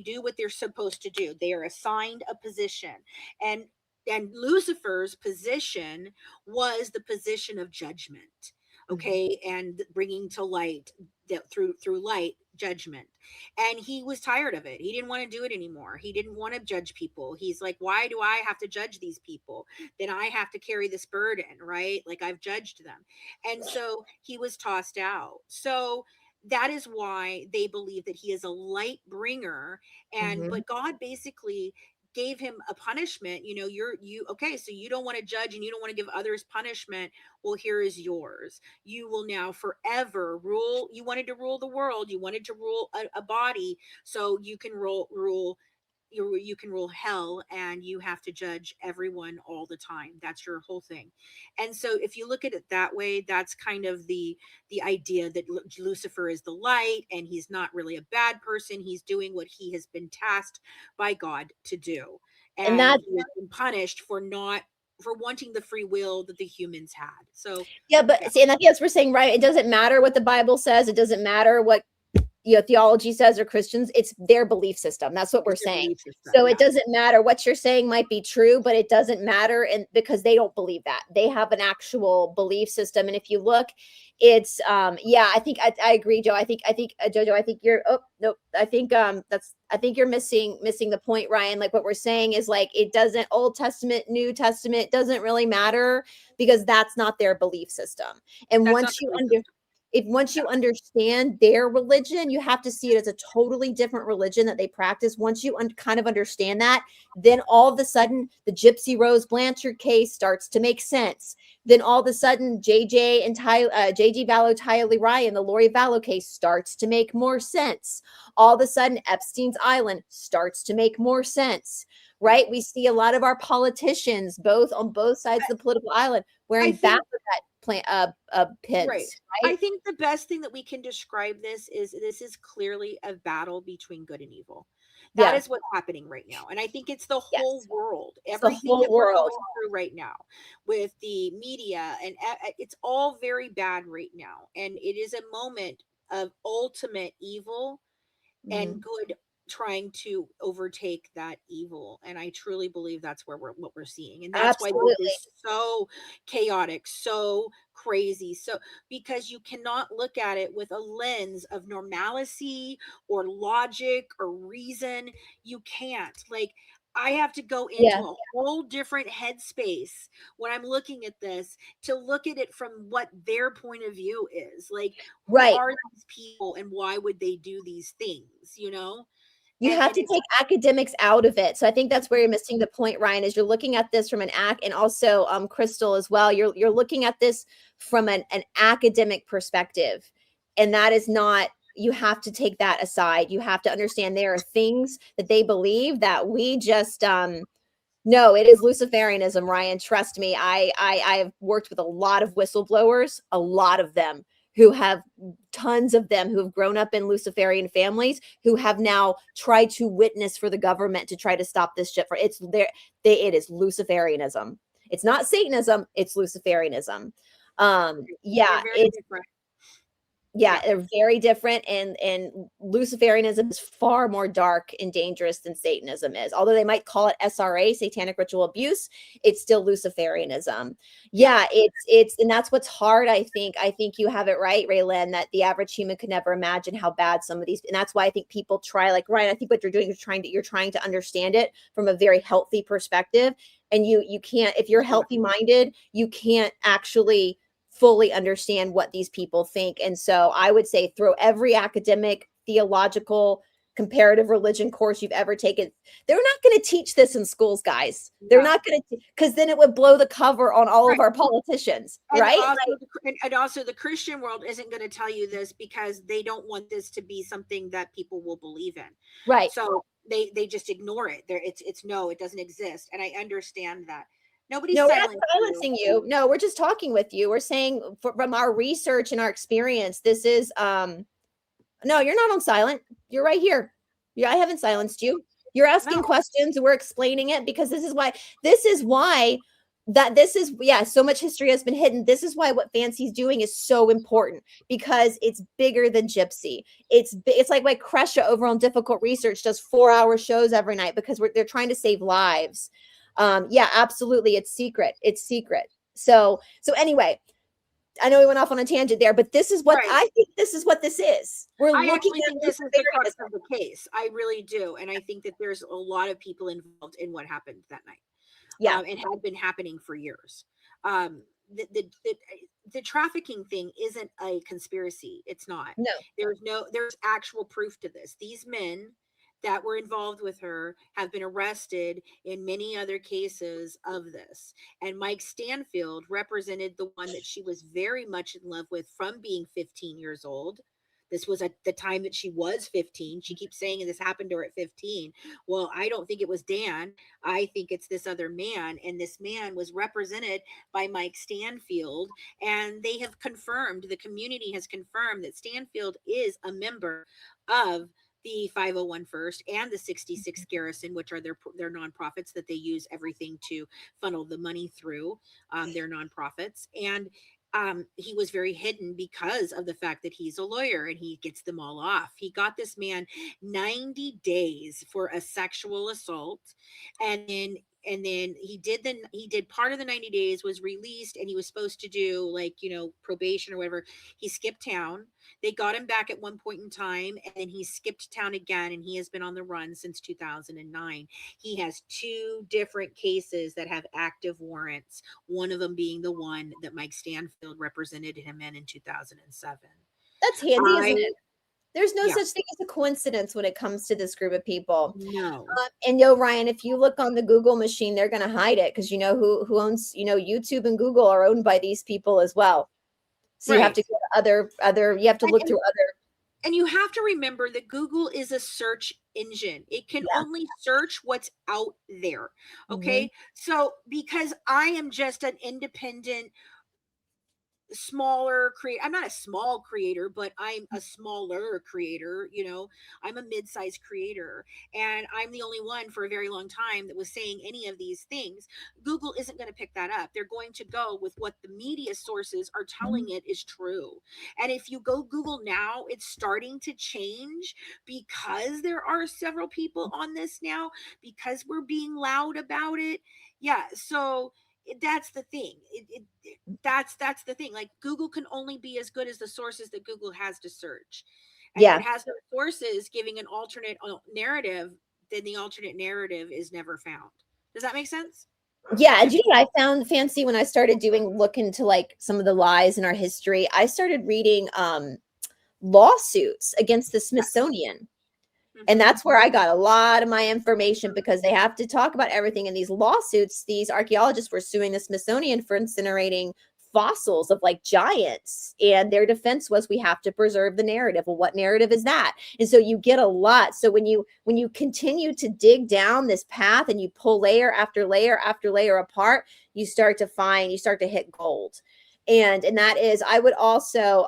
do what they're supposed to do. They are assigned a position. And Lucifer's position was the position of judgment. Okay. And bringing to light that through light judgment. And he was tired of it. He didn't want to do it anymore. He didn't want to judge people. He's like, why do I have to judge these people? Then I have to carry this burden, right? Like I've judged them. And so he was tossed out. So that is why they believe that he is a light bringer. And but God basically gave him a punishment. Okay, so you don't want to judge and you don't want to give others punishment. Well, here is yours. You will now forever rule. You wanted to rule the world. You wanted to rule a body, so you can rule you can rule hell, and you have to judge everyone all the time. That's your whole thing. And so if you look at it that way, that's kind of the idea that Lucifer is the light, and he's not really a bad person. He's doing what he has been tasked by God to do, and that he has been punished for wanting the free will that the humans had. So yeah, but see, and I think that's what we're saying, right? It doesn't matter what the Bible says. It doesn't matter what theology says or Christians. It's their belief system. That's what we're saying. So it doesn't matter what you're saying might be true, but it doesn't matter, and because they don't believe that. They have an actual belief system. And if you look, it's I think I agree, Joe. I think Jojo, I think you're I think you're missing the point, Ryan. Like what we're saying is like it doesn't, Old Testament, New Testament, doesn't really matter, because that's not their belief system. And once you understand their religion, you have to see it as a totally different religion that they practice. Once you kind of understand that, then all of a sudden the Gypsy Rose Blanchard case starts to make sense. Then all of a sudden JJ Vallow, Tyler Lee Ryan, the Lori Vallow case starts to make more sense. All of a sudden Epstein's Island starts to make more sense. Right? We see a lot of our politicians, on both sides of the political island, wearing pins. Right. I think the best thing that we can describe this is clearly a battle between good and evil. That Yeah. is what's happening right now. And I think it's the whole Yes. world, It's the everything whole that we're world. going through right now with the media, and it's all very bad right now. And it is a moment of ultimate evil and Mhm. good trying to overtake that evil. And I truly believe that's where what we're seeing, and that's why this Absolutely. is so chaotic, so crazy. So because you cannot look at it with a lens of normalcy or logic or reason. You can't, like, I have to go into Yeah. a whole different headspace when I'm looking at this, to look at it from what their point of view is. Like, who Right. are these people and why would they do these things, you know? You have And to it's take academics out of it. So I think that's where you're missing the point, Ryan, is you're looking at this from an and also Crystal as well. You're looking at this from an academic perspective. And that is not, you have to take that aside. You have to understand there are things that they believe that we just no, it is Luciferianism, Ryan. Trust me. I have worked with a lot of whistleblowers, a lot of them who have tons of them who have grown up in Luciferian families who have now tried to witness for the government to try to stop this shit for it's there. It is Luciferianism. It's not Satanism, it's Luciferianism. they're Yeah, very it's different. yeah, Yeah. they're very different, and Luciferianism is far more dark and dangerous than Satanism is. Although they might call it SRA, satanic ritual abuse, it's still Luciferianism. Yeah. Yeah, it's and that's what's hard, I think. I think you have it right, Raylan, that the average human could never imagine how bad some of these, and that's why I think people try, like Ryan, I think what you're doing is you're trying to understand it from a very healthy perspective. And you can't, if you're Yeah. healthy minded, you can't actually fully understand what these people think. And so I would say throw every academic, theological, comparative religion course you've ever taken. They're not going to teach this in schools, guys. They're No. not going to, because then it would blow the cover on all of Right. our politicians, And right? also, Like, and also the Christian world isn't going to tell you this because they don't want this to be something that people will believe in. right. So they just ignore it. There, it's no, it doesn't exist. And I understand that. Nobody's No, we're not silent you. silencing you. No, we're just talking with you. We're saying from our research and our experience, this is no, you're not on silent. You're right here. Yeah, I haven't silenced you. You're asking No. questions. We're explaining it because this is why that this is yeah, so much history has been hidden. This is why what Fancy's doing is so important because it's bigger than Gypsy. It's like why Kresha over on Difficult Research does 4-hour shows every night because they're trying to save lives. Yeah, absolutely. It's secret. It's secret. So anyway, I know we went off on a tangent there, but this is what Right. I think this is what this is. We're I looking actually at think this is the crux Luciferianism. of the case. I really do. And I think that there's a lot of people involved in what happened that night. Yeah. And had been happening for years. Um, the trafficking thing isn't a conspiracy. It's not. No. There's actual proof to this. These men that were involved with her have been arrested in many other cases of this. And Mike Stanfield represented the one that she was very much in love with from being 15 years old. This was at the time that she was 15. She keeps saying this happened to her at 15. Well, I don't think it was Dan. I think it's this other man. And this man was represented by Mike Stanfield. And they have confirmed, the community has confirmed that Stanfield is a member of the 501 First and the 66 Garrison, which are their nonprofits that they use everything to funnel the money through, their nonprofits. And he was very hidden because of the fact that he's a lawyer and he gets them all off. He got this man 90 days for a sexual assault, and then he did part of the 90 days, was released, and he was supposed to do, like, probation or whatever. He skipped town. They got him back at one point in time, and then he skipped town again, and he has been on the run since 2009. He has two different cases that have active warrants, one of them being the one that Mike Stanfield represented him in 2007. That's handy, isn't I it? There's no Yeah, such thing as a coincidence when it comes to this group of people. no. And Ryan, if you look on the Google machine, they're going to hide it because you know who owns, YouTube and Google are owned by these people as well. So you have Right. to go to other you have to And, look and through other and you have to remember that Google is a search engine. It can yeah. only search what's out there. Mm-hmm. Okay. So because I am just an independent smaller create I'm not a small creator, but I'm a smaller creator, you know. I'm a mid-sized creator, and I'm the only one for a very long time that was saying any of these things. Google isn't going to pick that up. They're going to go with what the media sources are telling it is true. And if you go Google now, it's starting to change because there are several people on this now, because we're being loud about it. Yeah, so that's the thing. That's the thing. Like, Google can only be as good as the sources that Google has to search. And if it Yeah. has no sources giving an alternate narrative, then the alternate narrative is never found. Does that make sense? Yeah, and you know what I found fancy when I started look into like some of the lies in our history? I started reading lawsuits against the Smithsonian. And Mm-hmm. that's where I got a lot of my information, because they have to talk about everything in these lawsuits. These archaeologists were suing the Smithsonian for incinerating fossils of like giants, and their defense was, we have to preserve the narrative. Well, what narrative is that? And so you get a lot. So when you continue to dig down this path and you pull layer after layer after layer apart, you start to hit gold. And that is, I would also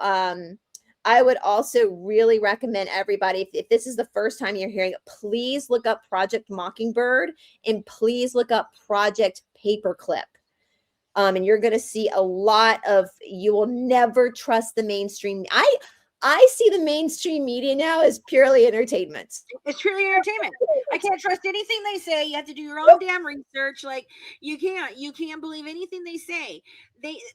really recommend everybody, if this is the first time you're hearing it, please look up Project Mockingbird, and please look up Project Paperclip. And you're going to see a lot of, you will never trust the mainstream. I see the mainstream media now as purely entertainment. It's truly entertainment. I can't trust anything they say. You have to do your own damn research. Like, you can't believe anything they say.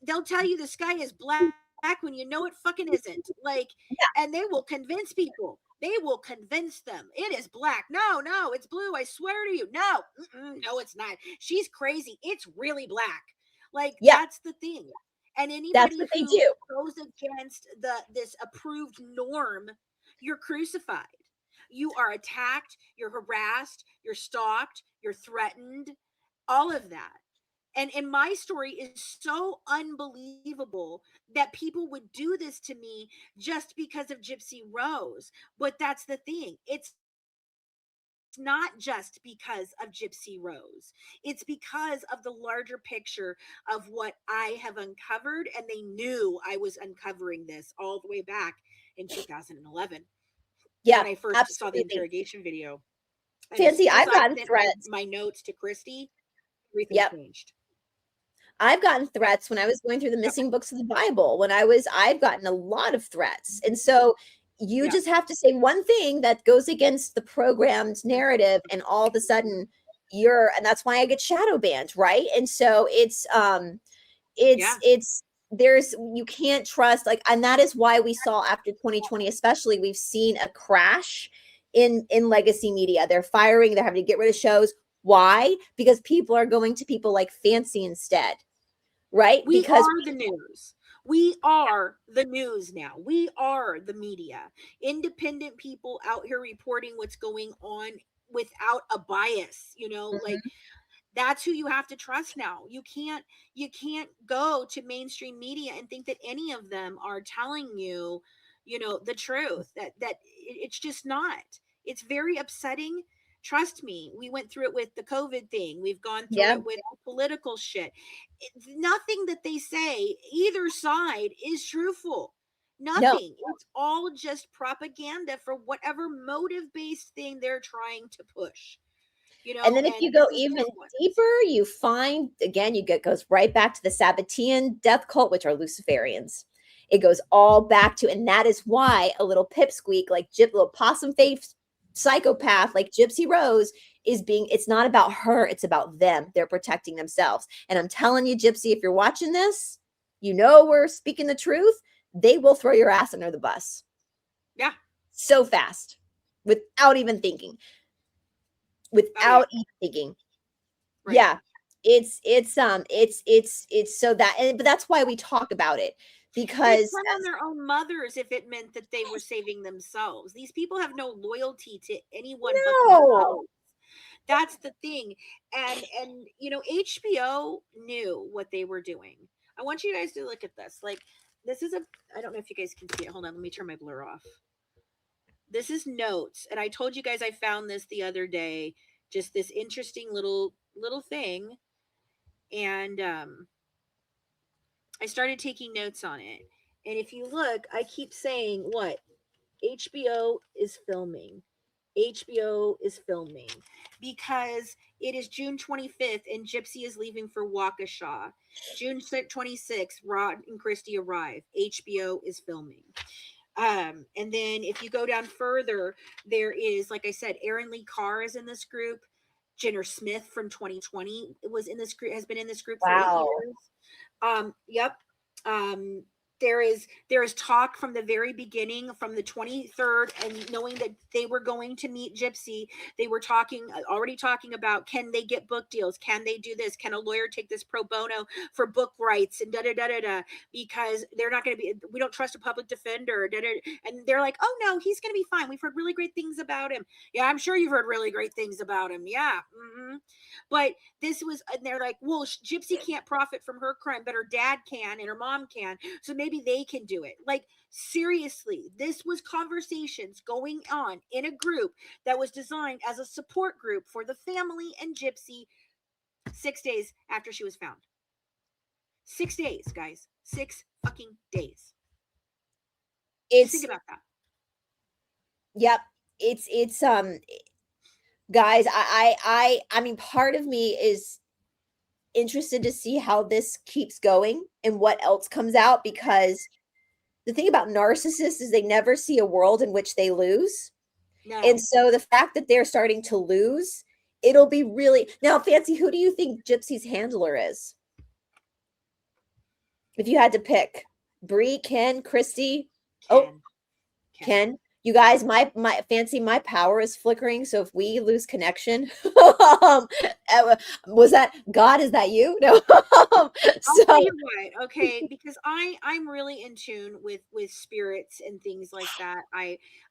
They'll tell you the sky is black when you know it fucking isn't. Like, and they will convince people. They will convince them it is black. No, no, it's blue. I swear to you. No, no, it's not. She's crazy. It's really black. Like, Yeah, that's the thing. And that's anybody what they who do. goes against this approved norm, you're crucified. You are attacked, you're harassed, you're stalked, you're threatened, all of that. And my story is so unbelievable that people would do this to me just because of Gypsy Rose. But that's the thing. It's not just because of Gypsy Rose. It's because of the larger picture of what I have uncovered. And they knew I was uncovering this all the way back in 2011 Yeah, when I first saw the absolutely. interrogation video. And as Fancy, soon as I've I gotten sent threats. my notes to Christy, everything Yep. changed. I've gotten Yep. threats when I was going through the Yep. missing books of the Bible. I've gotten a lot of threats. And so you Yep. just have to say one thing that goes against the programmed narrative, and all of a sudden and that's why I get shadow banned, right? And so Yeah. there's, you can't trust, like, and that is why we saw after 2020, especially, we've seen a crash in legacy media. They're having to get rid of shows. Why? Because people are going to people like Fancy instead, right? We Because are the news. We are the news now. We are the media. Independent people out here reporting what's going on without a bias, like, Mhm. that's who you have to trust now. You can't go to mainstream media and think that any of them are telling you, the truth. It's just not. It's very upsetting. Trust me, we went through it with the COVID thing. We've gone through Yeah, it with political shit. Nothing that they say, either side, is truthful. no. Nothing. It's all just propaganda for whatever motive based thing they're trying to push. And then if And you this go is even no one. deeper, you find, again, goes right back to the Sabbatean death cult, which are Luciferians. It goes all back to, and that is why a little pipsqueak like little possum face psychopath like Gypsy Rose it's not about her, it's about them. They're protecting themselves. And I'm telling you, Gypsy, if you're watching this, we're speaking the truth. They will throw your ass under the bus Yeah. so fast, without even thinking. Oh yeah. Without even thinking. Right. Yeah. It's so but that's why we talk about it, They'd because turn on their own mothers if it meant that they were saving themselves. These people have no loyalty to anyone but no. themselves. That's the thing. And HBO knew what they were doing. I want you guys to look at this. Like, this is a I don't know if you guys can see it. Hold on, let me turn my blur off. This is notes, and I told you guys I found this the other day, just this interesting little thing. And I started taking notes on it. And if you look, I keep saying what? HBO is filming. HBO is filming because it is June 25th and Gypsy is leaving for Waukesha. June 26th, Rod and Christy arrive. HBO is filming. And then if you go down further, there is, like I said, Aaron Lee Carr is in this group. Jenner Smith from 2020 was in this group, has been in this group for 8 years. Yep. Um, there is talk from the very beginning, from the 23rd, and knowing that they were going to meet Gypsy, they were already talking about, can they get book deals? Can they do this? Can a lawyer take this pro bono for book rights and da da da da da? Because they're not going to be. We don't trust a public defender. Da, da, and they're like, oh no, he's going to be fine. We've heard really great things about him. Yeah, I'm sure you've heard really great things about him. Yeah. Mm-hmm. But this was, and they're like, well, Gypsy can't profit from her crime, but her dad can and her mom can. So maybe they can do it. Like, seriously, this was conversations going on in a group that was designed as a support group for the family and Gypsy 6 days after she was found. 6 days, guys. 6 fucking days. Just think about that. Yep. It's guys, I mean, part of me is interested to see how this keeps going and what else comes out, because the thing about narcissists is they never see a world in which they lose. No. And so the fact that they're starting to lose, it'll be really... Now, Fancy, who do you think Gypsy's handler is? If you had to pick. Bree, Ken, Christy? Ken. You guys, my Fancy, my power is flickering. So if we lose connection, was that God? Is that you? No. I'll tell you what, okay, because I'm really in tune with spirits and things like that.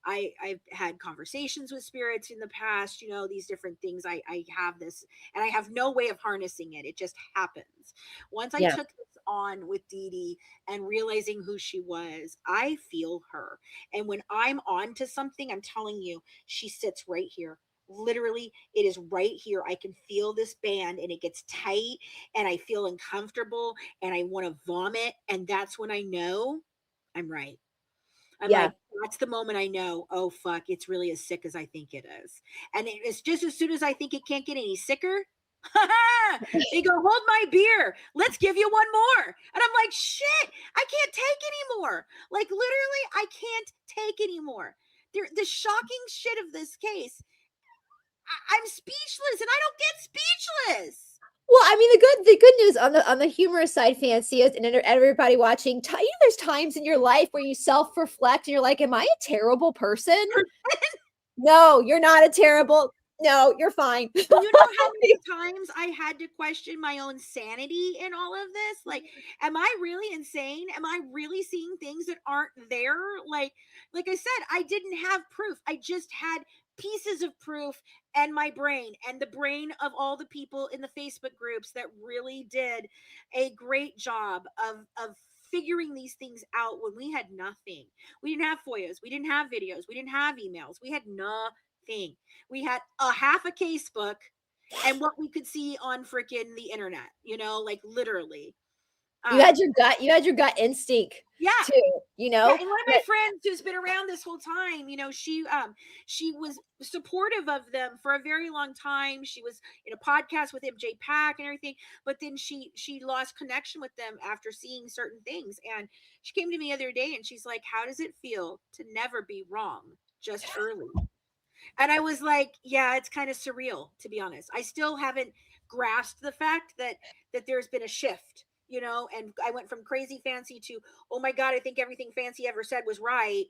I've had conversations with spirits in the past, you know, these different things. I have this, and I have no way of harnessing it. It just happens. Once I took this on with Dee Dee and realizing who she was, I feel her. And when I'm on to something, I'm telling you, she sits right here. Literally, it is right here. I can feel this band and it gets tight and I feel uncomfortable and I want to vomit. And that's when I know I'm right. I'm like, that's the moment I know, oh, fuck, it's really as sick as I think it is. And it's just as soon as I think it can't get any sicker, they go, hold my beer. Let's give you one more. And I'm like, shit, I can't take anymore. Like, literally, I can't take anymore. The shocking shit of this case, I'm speechless, and I don't get speechless. Well, I mean, the good news on the humorous side, Fancy, is, and everybody watching, you know, there's times in your life where you self-reflect and you're like, am I a terrible person? No, you're not a terrible. No, you're fine. You know how many times I had to question my own sanity in all of this? Like, am I really insane? Am I really seeing things that aren't there? Like I said, I didn't have proof. I just had pieces of proof and my brain and the brain of all the people in the Facebook groups that really did a great job of figuring these things out when we had nothing. We didn't have FOIAs. We didn't have videos. We didn't have emails. We had nothing. We had a half a casebook and what we could see on freaking the internet, you know, like literally. You had your gut instinct. Yeah. Too, you know. Yeah, and one of my friends who's been around this whole time, you know, she was supportive of them for a very long time. She was in a podcast with MJ Pack and everything, but then she lost connection with them after seeing certain things. And she came to me the other day and she's like, how does it feel to never be wrong, just early? And I was like, yeah, it's kind of surreal, to be honest. I still haven't grasped the fact that there's been a shift, you know, and I went from crazy Fancy to, oh my God, I think everything Fancy ever said was right,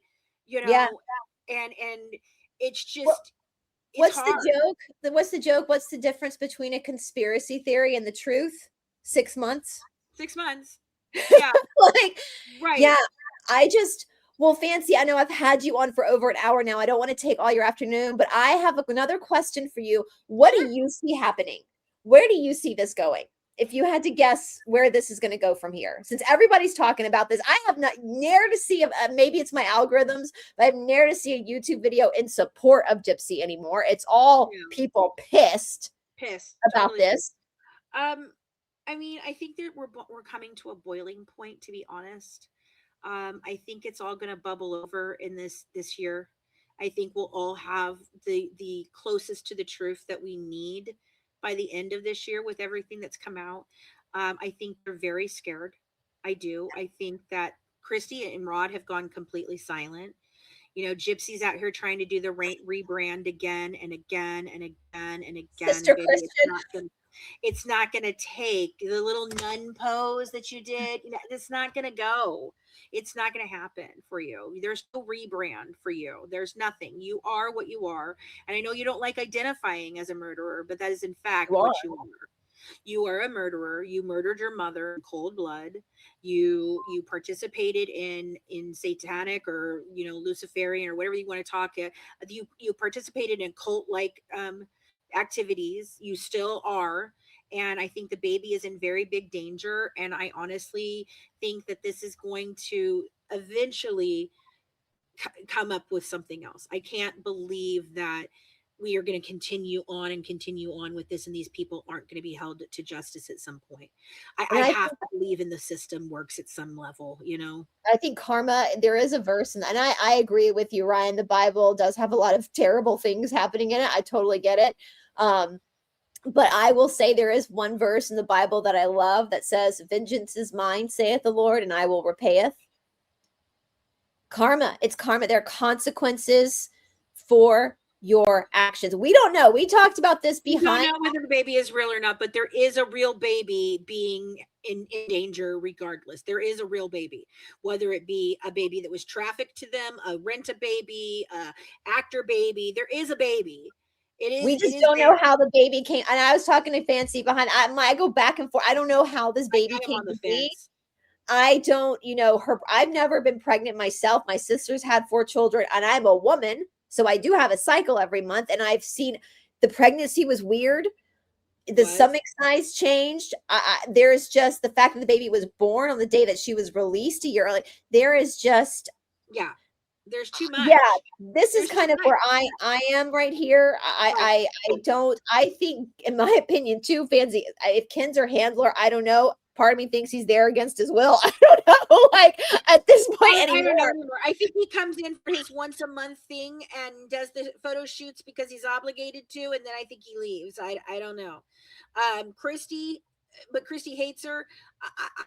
you know. Yeah. And it's just, what's the joke? What's the joke? What's the difference between a conspiracy theory and the truth? 6 months. 6 months. Yeah. Like, right. Yeah. Well, Fancy, I know I've had you on for over an hour now. I don't want to take all your afternoon, but I have another question for you. What do you see happening? Where do you see this going? If you had to guess where this is going to go from here, since everybody's talking about this, I have not near to see, maybe it's my algorithms, but I've near to see a YouTube video in support of Gypsy anymore. It's all people pissed about this. I mean, I think that we're coming to a boiling point, to be honest. I think it's all going to bubble over in this year. I think we'll all have the closest to the truth that we need by the end of this year with everything that's come out. I think they're very scared. I do. I think that Christy and Rod have gone completely silent. You know, Gypsy's out here trying to do the rebrand again and again and again and again. Sister And baby, Christian. it's not going to take the little nun pose that you did. You know, it's not going to go. It's not going to happen for you. There's no rebrand for you. There's nothing. You are what you are. And I know you don't like identifying as a murderer, but that is in fact You are. what you are. You are a murderer. You murdered your mother in cold blood. You participated in satanic, or you know, Luciferian, or whatever you want to talk it. You participated in cult like activities. You still are. And I think the baby is in very big danger. And I honestly think that this is going to eventually come up with something else. I can't believe that we are going to continue on and continue on with this, and these people aren't going to be held to justice at some point. I And have to believe in the system works at some level, you know. I think karma, there is a verse, and I agree with you, Ryan. The Bible does have a lot of terrible things happening in it. I totally get it. But I will say there is one verse in the Bible that I love that says, "Vengeance is mine, saith the Lord, and I will repayeth." Karma, it's karma. There are consequences for your actions. We don't know. We talked about this We don't behind. know whether the baby is real or not, but there is a real baby being in danger regardless. There is a real baby, whether it be a baby that was trafficked to them, a rent a baby, a actor baby. There is a baby. We It just is don't know there. how the baby came. And I was talking to Fancy behind. I go back and forth. I don't know how this baby I'm came on the to be. fence. I don't, I've never been pregnant myself. My sister's had 4 children, and I'm a woman. So I do have a cycle every month. And I've seen the pregnancy was weird. The Was stomach size changed. There's just the fact that the baby was born on the day that she was released a year early. There is just, yeah. There's too yeah, much. this is There's too kind of much. where I am right here. Right. I don't, I think, in my opinion, too, Fancy, if Ken's her handler, I don't know. Part of me thinks he's there against his will. I don't know, like at this point I don't know anymore. anymore. I think he comes in for his once a month thing and does the photo shoots because he's obligated to, and then I think he leaves. I don't know. Christy, but Christy hates her.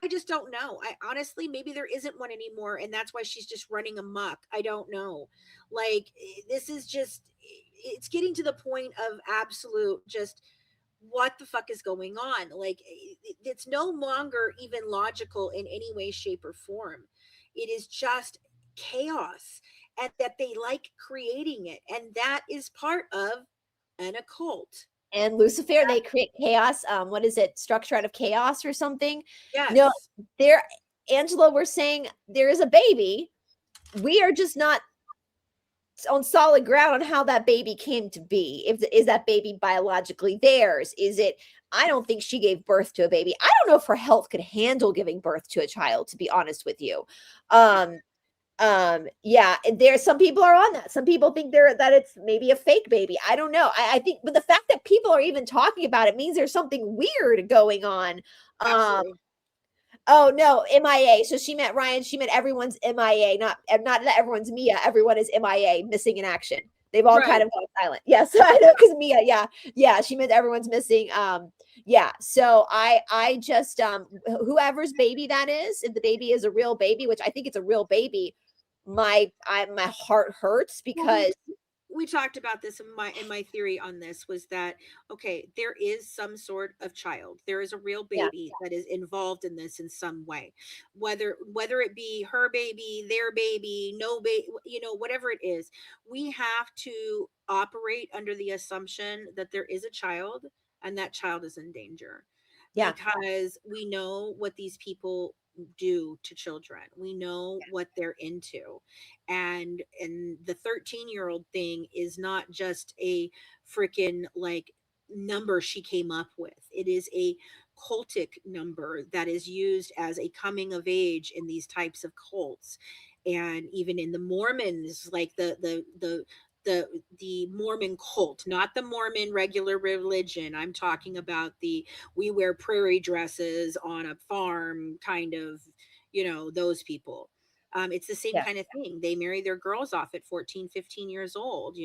I just don't know. I honestly, maybe there isn't one anymore, and that's why she's just running amok. I don't know. Like this is just, it's getting to the point of absolute just what the fuck is going on. Like it's no longer even logical in any way, shape, or form. It is just chaos, and that they like creating it, and that is part of an occult. And Lucifer, they create chaos. What is it? Structure out of chaos or something? No, Yes. there, Angela, we're saying there is a baby. We are just not on solid ground on how that baby came to be. Is that baby biologically theirs? Is it? I don't think she gave birth to a baby. I don't know if her health could handle giving birth to a child, to be honest with you. Yeah, there's some people are on that. Some people think that it's maybe a fake baby. I don't know. I think, but the fact that people are even talking about it means there's something weird going on. Absolutely. Oh no, MIA. So she meant Ryan. She meant everyone's MIA, not that everyone's Mia. Everyone is MIA, missing in action. They've all kind Right. of gone silent. Yes, I know, because Mia. Yeah. She meant everyone's missing. Yeah. So I just whoever's baby that is, if the baby is a real baby, which I think it's a real baby, my heart hurts Well, because we talked about this in my theory on this was that okay, there is some sort of child, there is a real yeah, baby that is involved in this in some way, whether it be her baby, their baby, no baby, you know, whatever it is, we have to operate under the assumption that there is a child and that child is in danger, yeah, because we know what these people do to children, we know what they're into, and the 13-year-old thing is not just a freaking like number she came up with. It is a cultic number that is used as a coming of age in these types of cults, and even in the Mormons, like the Mormon cult, not the Mormon regular religion. I'm talking about the we wear prairie dresses on a farm kind of, those people. It's the same Yeah. kind of thing. They marry their girls off at 14, 15 years old,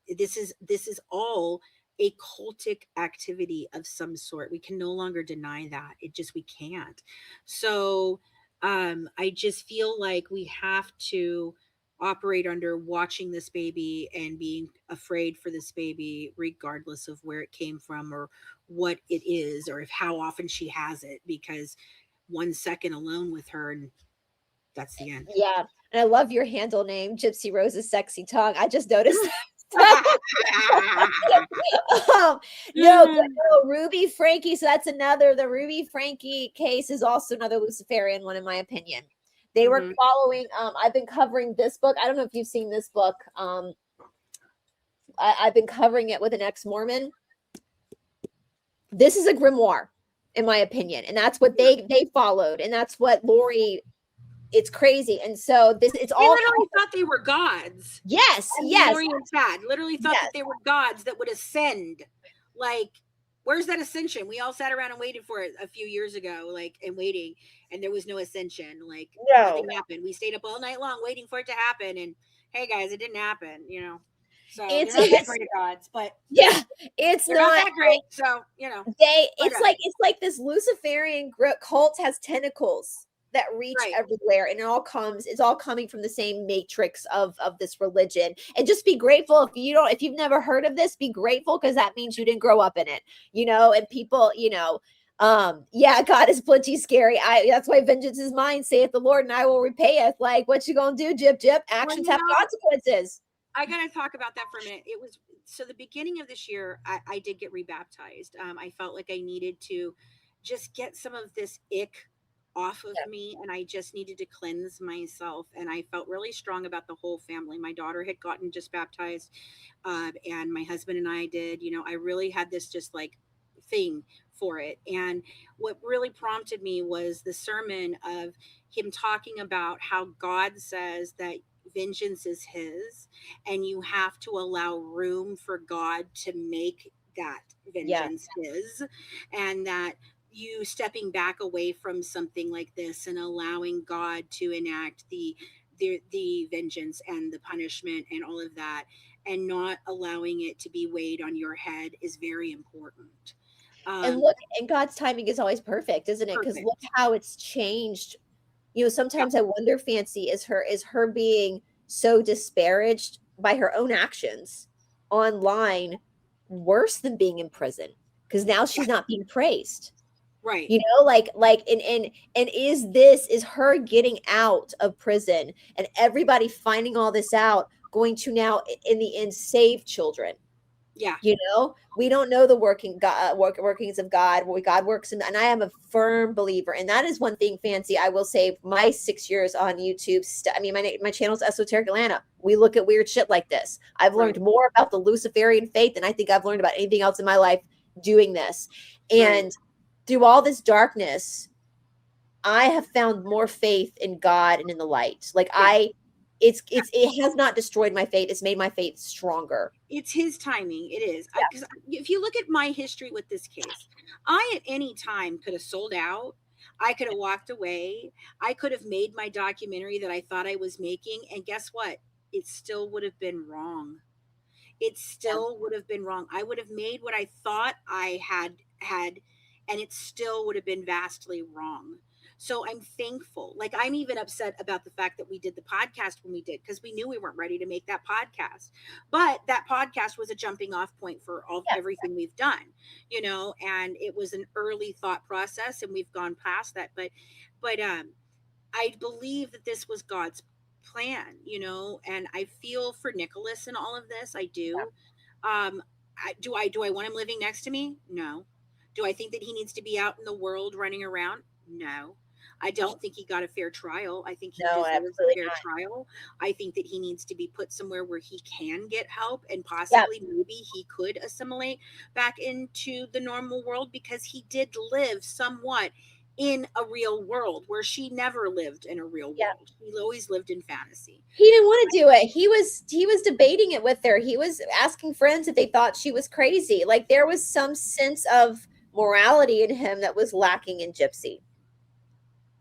this is all a cultic activity of some sort. We can no longer deny that. We can't. So I just feel like we have to operate under watching this baby and being afraid for this baby, regardless of where it came from or what it is, or if how often she has it, because 1 second alone with her and that's the end. Yeah. And I love your handle name, Gypsy Rose's Sexy Tongue. I just noticed no, Ruby Frankie. So that's another, the Ruby Frankie case is also another Luciferian one, in my opinion. They were following, I've been covering this book. I don't know if you've seen this book. I've been covering it with an ex-Mormon. This is a grimoire, in my opinion. And that's what they followed. And that's what Lori, it's crazy. And so it's all, they literally thought they were gods. Yes. And Yes. Lori and Chad literally thought that they were gods that would ascend. Like, where's that ascension? We all sat around and waited for it a few years ago, and there was no ascension. Like, nothing happened. We stayed up all night long waiting for it to happen. And hey, guys, it didn't happen, So they're not that great gods, but it's not that great. So it's like this Luciferian cult has tentacles that reach everywhere, and it's all coming from the same matrix of this religion. And just be grateful if you've never heard of this, be grateful, because that means you didn't grow up in it, and people, God is plenty scary. That's why vengeance is mine, saith the Lord, and I will repay it. Like, what you gonna do, Jip? Actions have consequences. I gotta talk about that for a minute. It was so the beginning of this year, I did get rebaptized. I felt like I needed to just get some of this ick off of me, and I just needed to cleanse myself. And I felt really strong about the whole family. My daughter had gotten just baptized, and my husband and I did. I really had this just like thing for it. And what really prompted me was the sermon of him talking about how God says that vengeance is his, and you have to allow room for God to make that vengeance his, and that you stepping back away from something like this and allowing God to enact the vengeance and the punishment and all of that, and not allowing it to be weighed on your head, is very important. And God's timing is always perfect, isn't it? Because look how it's changed. Sometimes I wonder, Fancy, is her being so disparaged by her own actions online worse than being in prison? Because now she's not being praised. Right. And is her getting out of prison and everybody finding all this out going to now in the end save children? Yeah. We don't know the workings of God, what God works in. And I am a firm believer. And that is one thing, Fancy, I will say, my 6 years on YouTube. My channel is Esoteric Atlanta. We look at weird shit like this. I've learned more about the Luciferian faith than I think I've learned about anything else in my life doing this. And through all this darkness, I have found more faith in God and in the light. It has not destroyed my faith. It's made my faith stronger. It's his timing. It is. Because if you look at my history with this case, I at any time could have sold out. I could have walked away. I could have made my documentary that I thought I was making. And guess what? It still would have been wrong. It still would have been wrong. I would have made what I thought I had, and it still would have been vastly wrong. So I'm thankful. Like, I'm even upset about the fact that we did the podcast when we did, because we knew we weren't ready to make that podcast. But that podcast was a jumping off point for everything we've done, and it was an early thought process, and we've gone past that. But I believe that this was God's plan, and I feel for Nicholas in all of this. I do. Do I want him living next to me? No. Do I think that he needs to be out in the world running around? No. I don't think he got a fair trial. I think he deserves a fair trial. I think that he needs to be put somewhere where he can get help, and possibly maybe he could assimilate back into the normal world, because he did live somewhat in a real world where she never lived in a real Yeah. world. She always lived in fantasy. He didn't want to do it. He was debating it with her. He was asking friends if they thought she was crazy. Like there was some sense of morality in him that was lacking in Gypsy.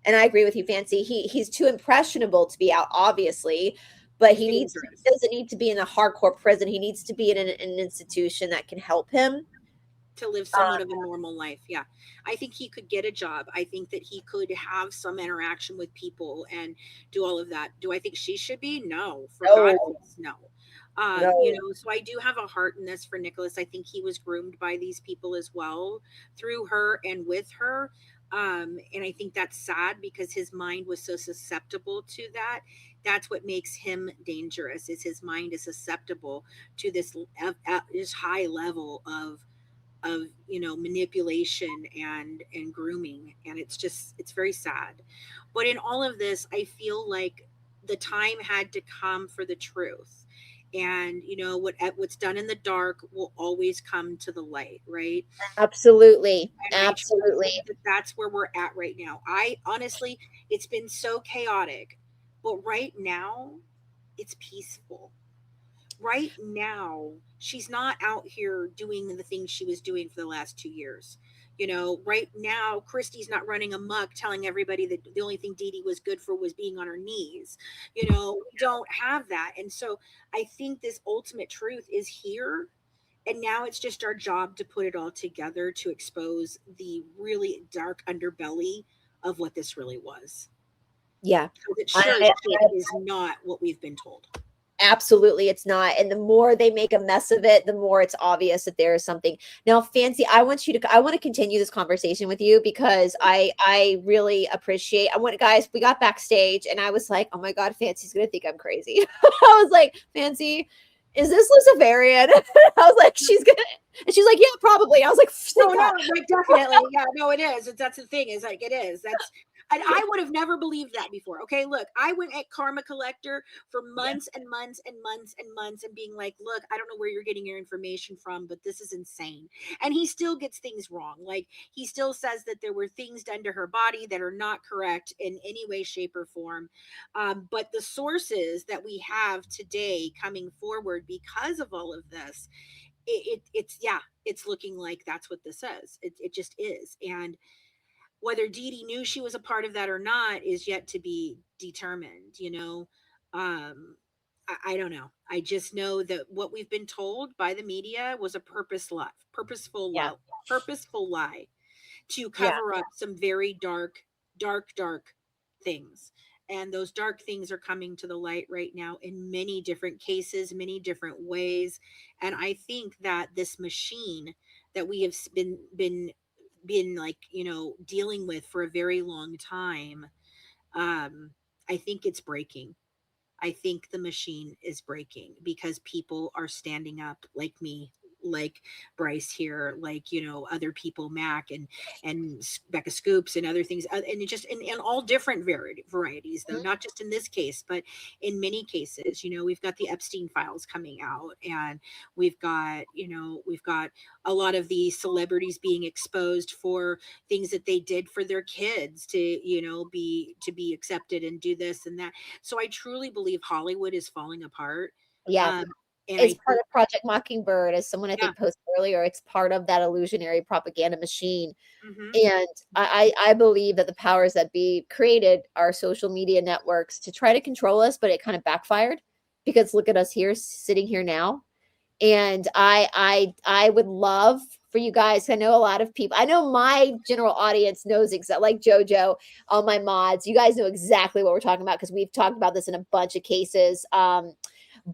And I agree with you, Fancy. He's too impressionable to be out, obviously, but He's he dangerous. doesn't need to be in a hardcore prison. He needs to be in an institution that can help him. To live somewhat of a normal life. Yeah. I think he could get a job. I think that he could have some interaction with people and do all of that. Do I think she should be? No. For God's No, sakes, no. no. So I do have a heart in this for Nicholas. I think he was groomed by these people as well, through her and with her. And I think that's sad because his mind was so susceptible to that. That's what makes him dangerous. Is his mind is susceptible to this high level of manipulation and grooming, and it's very sad. But in all of this, I feel like the time had to come for the truth, and what's done in the dark will always come to the light, right? Absolutely. And I truly Absolutely. think that that's where we're at right now. I honestly, it's been so chaotic, but right now it's peaceful. Right now she's not out here doing the things she was doing for the last 2 years. Right now Christy's not running amok telling everybody that the only thing Dee Dee was good for was being on her knees. We don't have that. And so I think this ultimate truth is here, and now it's just our job to put it all together to expose the really dark underbelly of what this really was. Yeah. Because it sure I, as shit is not what we've been told. Absolutely, it's not. And the more they make a mess of it, the more it's obvious that there is something. Now, Fancy, I want to continue this conversation with you because I really appreciate. Guys, we got backstage and I was like, oh my God, Fancy's gonna think I'm crazy. I was like, Fancy, is this Luciferian? I was like, and she's like, yeah, probably. I was like, No, thank no, God. like definitely. Yeah, no, it is. That's the thing, is like it is. And I would have never believed that before. Okay, look, I went at Karma Collector for Yeah, months and months and months and months and being like, look, I don't know where you're getting your information from, but this is insane. And he still gets things wrong. Like he still says that there were things done to her body that are not correct in any way, shape, or form. But the sources that we have today coming forward because of all of this, it's yeah, it's looking like that's what this is. It just is. And whether Dee Dee knew she was a part of that or not is yet to be determined. I don't know. I just know that what we've been told by the media was a yeah, purposeful lie to yeah, cover up some very dark, dark, dark things. And those dark things are coming to the light right now in many different cases, many different ways. And I think that this machine that we have been like, dealing with for a very long time, um, I think it's breaking. I think the machine is breaking because people are standing up, like me, like Bryce here, like other people, Mac and Becca Scoops and other things, and it just in all different varieties, though, mhm, not just in this case, but in many cases. We've got the Epstein files coming out, and we've got a lot of the celebrities being exposed for things that they did for their kids to be accepted and do this and that. So I truly believe Hollywood is falling apart. yeah. Um, and It's I part think, of Project Mockingbird, as someone I yeah, think posted earlier. It's part of that illusionary propaganda machine. hmm And I believe that the powers that be created our social media networks to try to control us, but it kind of backfired because look at us here, sitting here now. And I would love for you guys. I know a lot of people. I know my general audience knows exactly, like JoJo, all my mods. You guys know exactly what we're talking about because we've talked about this in a bunch of cases.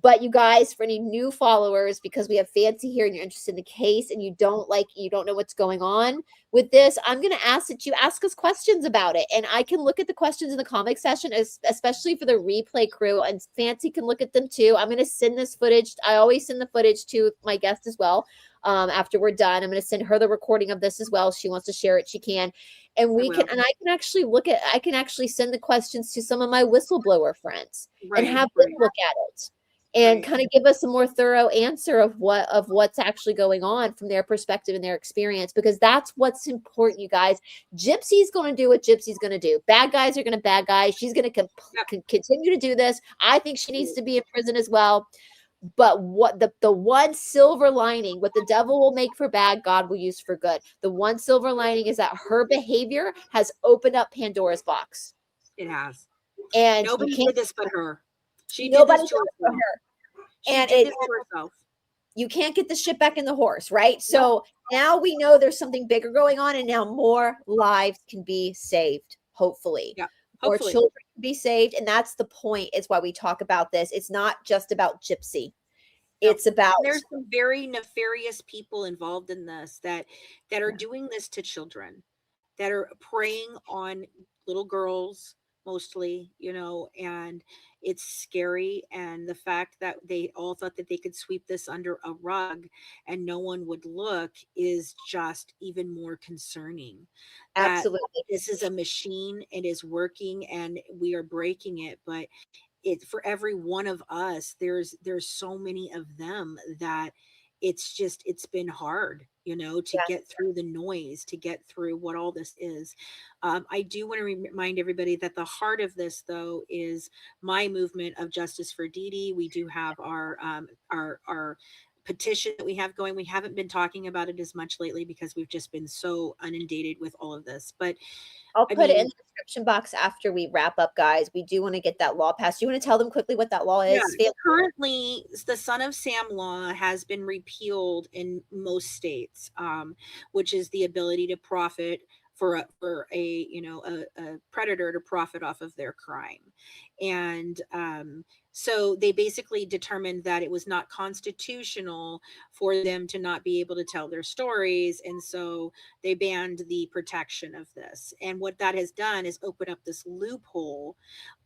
But you guys, for any new followers, because we have Fancy here and you're interested in the case and you don't know what's going on with this, I'm going to ask that you ask us questions about it. And I can look at the questions in the comic session, especially for the replay crew, and Fancy can look at them too. I'm going to send this footage. I always send the footage to my guest as well. After we're done, I'm going to send her the recording of this as well. If she wants to share it, she can. And I will. I can actually send the questions to some of my whistleblower friends and Right, have them right. look at it and Right. kind of give us a more thorough answer of what's actually going on from their perspective and their experience, because that's what's important, you guys. Gypsy's going to do what Gypsy's going to do. Bad guys are going to bad guys. She's going to Yep. continue to do this. I think she needs to be in prison as well. But what the one silver lining, what the devil will make for bad, God will use for good. The one silver lining is that her behavior has opened up Pandora's box. It has. And you Nobody can't, did this but her. She did nobody this does to it for herself. her. She And did this to herself. you can't get the shit back in the horse, right? Nope. So now we know there's something bigger going on, and now more lives can be saved, hopefully. Yeah. More Hopefully. children can be saved. And that's the point, is why we talk about this. It's not just about Gypsy. It's about, and there's some very nefarious people involved in this that are doing this to children, that are preying on little girls mostly, and it's scary. And the fact that they all thought that they could sweep this under a rug and no one would look is just even more concerning. That absolutely. this is a machine, it is working, and we are breaking it. But for every one of us, there's so many of them that it's been hard, to Yes. get through the noise, to get through what all this is. I do want to remind everybody that the heart of this, though, is my movement of justice for Dee Dee. We do have our petition that we have going. We haven't been talking about it as much lately because we've just been so inundated with all of this. But I'll I put it in mean, the description box after we wrap up, guys. We do want to get that law passed. Do you want to tell them quickly what that law yeah, is? currently the Son of Sam law has been repealed in most states, which is the ability to profit for a predator to profit off of their crime. And so they basically determined that it was not constitutional for them to not be able to tell their stories, and so they banned the protection of this. And what that has done is open up this loophole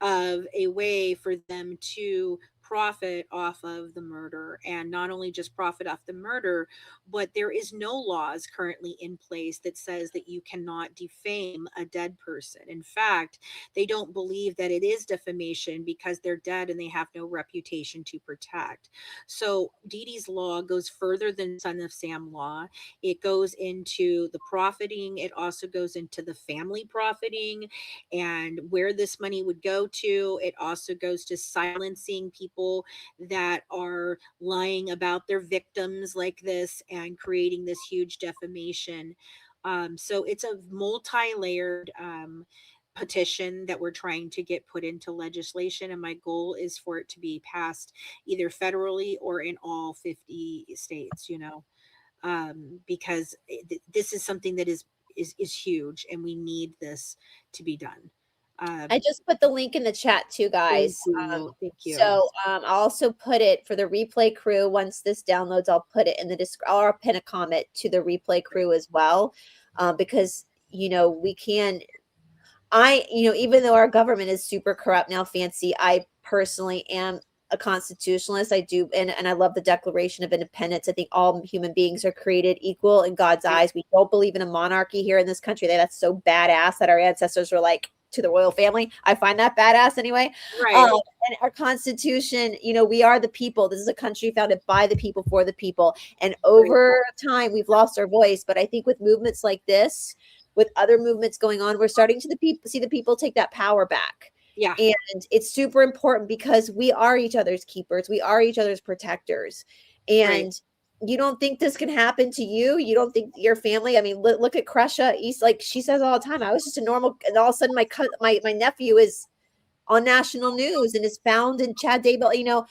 of a way for them to profit off of the murder, and not only just profit off the murder, but there is no laws currently in place that says that you cannot defame a dead person. In fact, they don't believe that it is defamation because they're dead and they have no reputation to protect. So Dee Dee's law goes further than Son of Sam law. It goes into the profiting, it also goes into the family profiting and where this money would go to. It also goes to silencing people that are lying about their victims like this and creating this huge defamation. So it's a multi-layered petition that we're trying to get put into legislation, and my goal is for it to be passed either federally or in all 50 states, because this is something that is huge, and we need this to be done. I just put the link in the chat too, guys. Thank you. So I'll also put it for the replay crew. Once this downloads, I'll put it in the description. I'll pin a comment to the replay crew as well, because we can. Even though our government is super corrupt now, Fancy, I personally am a constitutionalist. I do, and I love the Declaration of Independence. I think all human beings are created equal in God's eyes. We don't believe in a monarchy here in this country. That's so badass that our ancestors were like to the royal family. I find that badass anyway. Right. And our Constitution, we are the people. This is a country founded by the people for the people. And over time, we've lost our voice. But I think with movements like this, with other movements going on, we're starting to see the people take that power back. Yeah. And it's super important because we are each other's keepers. We are each other's protectors. And you don't think this can happen to you? You don't think your family? I mean, look at Crusha. He's like, she says all the time, I was just a normal, and all of a sudden my nephew is on national news and is found in Chad Daybell.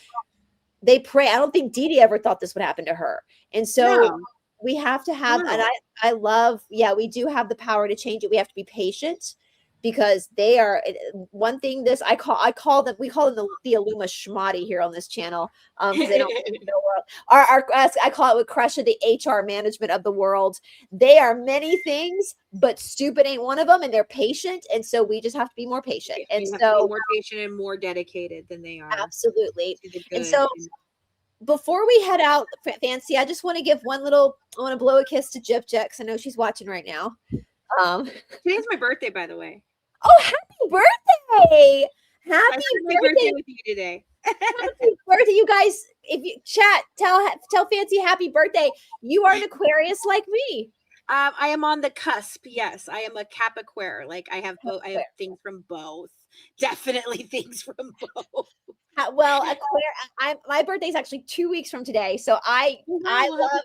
They pray. I don't think Dee Dee ever thought this would happen to her. And so we have to have, and I love, we do have the power to change it. We have to be patient because they are one thing. We call them the Illuma Schmotty here on this channel. Because they don't know world. I call it with Crusha, the HR management of the world. They are many things, but stupid ain't one of them, and they're patient. And so we just have to be more patient. And we have so to be more patient and more dedicated than they are. Absolutely. And so before we head out, Fancy, I just want to blow a kiss to Jip Jex. I know she's watching right now. Today's my birthday, by the way. Oh, happy birthday! Happy birthday with you today. Happy birthday, you guys. If you chat, tell Fancy happy birthday. You are an Aquarius like me. I am on the cusp. Yes, I am a Capricorn. Like I have both. I have things from both. Definitely things from both. Well, my birthday is actually 2 weeks from today, so I love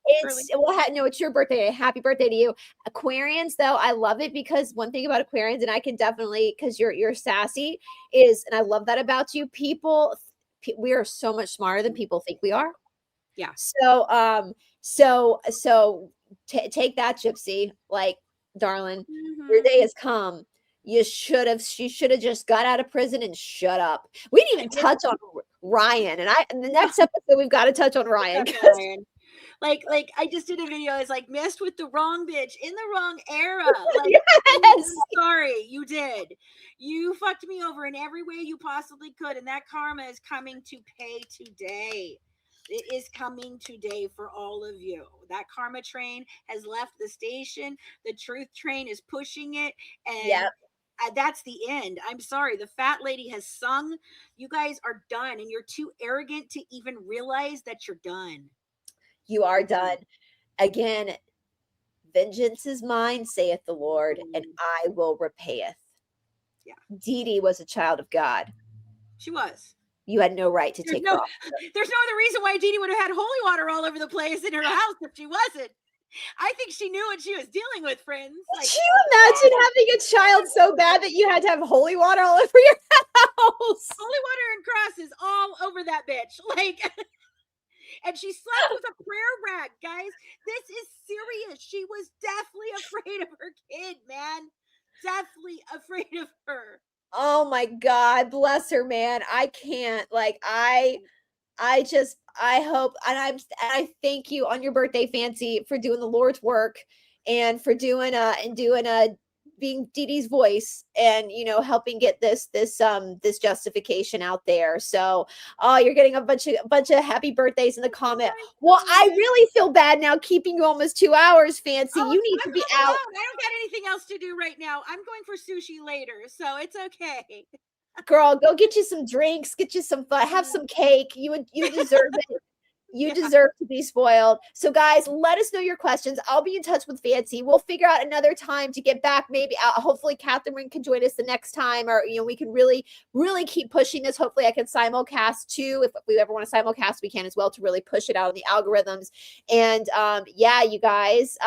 it's no, it's your birthday. Happy birthday to you. Aquarians, though, I love it because one thing about Aquarians, and I can definitely, because you're sassy, is, and I love that about you. We are so much smarter than people think we are. Yeah. So take that, Gypsy. Like, darling, your day has come. She should have just got out of prison and shut up. We didn't even touch on Ryan, and in the next episode we've got to touch on Ryan. Like I just did a video. It's like messed with the wrong bitch in the wrong era. Like, yes. Sorry, you did. You fucked me over in every way you possibly could, and that karma is coming to pay today. It is coming today for all of you. That karma train has left the station. The truth train is pushing it, and that's the end. I'm sorry. The fat lady has sung. You guys are done, and you're too arrogant to even realize that you're done. You are done. Again, vengeance is mine, saith the Lord, and I will repayeth. Yeah. Dee Dee was a child of God. She was. You had no right to take her off. There's no other reason why Dee Dee would have had holy water all over the place in her house if she wasn't. I think she knew what she was dealing with, friends. Like, can you imagine having a child so bad that you had to have holy water all over your house? Holy water and crosses all over that bitch. Like, and she slept with a prayer rag, guys. This is serious. She was deathly afraid of her kid, man. Deathly afraid of her. Oh my God, bless her, man. I can't. Like, I hope, and I thank you on your birthday, Fancy, for doing the Lord's work and for doing being Dee Dee's voice and, helping get this justification out there. So, you're getting a bunch of happy birthdays in the comment. Well, I really feel bad now keeping you almost 2 hours, Fancy. You need to be out. I don't got anything else to do right now. I'm going for sushi later, so it's okay. Girl, go get you some drinks, get you some fun, have some cake. You deserve it. You deserve to be spoiled. So guys, let us know your questions. I'll be in touch with Fancy. We'll figure out another time to get back. Maybe hopefully Catherine can join us the next time, or we can really, really keep pushing this. Hopefully I can simulcast too. If we ever want to simulcast, we can as well, to really push it out on the algorithms. And you guys,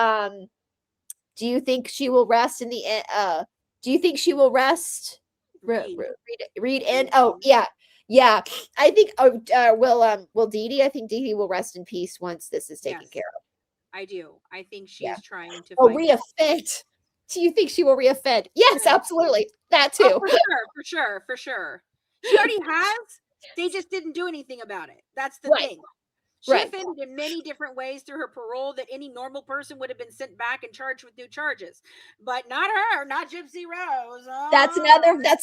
do you think she will rest in the end? Do you think she will rest? Read and yeah. I think will Dee Dee? I think Dee Dee will rest in peace once this is taken care of. I do. I think she's trying to reoffend. Do you think she will reoffend? Yes, absolutely. That too. Oh, for sure. She already has. They just didn't do anything about it. That's the thing. She offended in many different ways through her parole that any normal person would have been sent back and charged with new charges, but not her, not Gypsy Rose. That's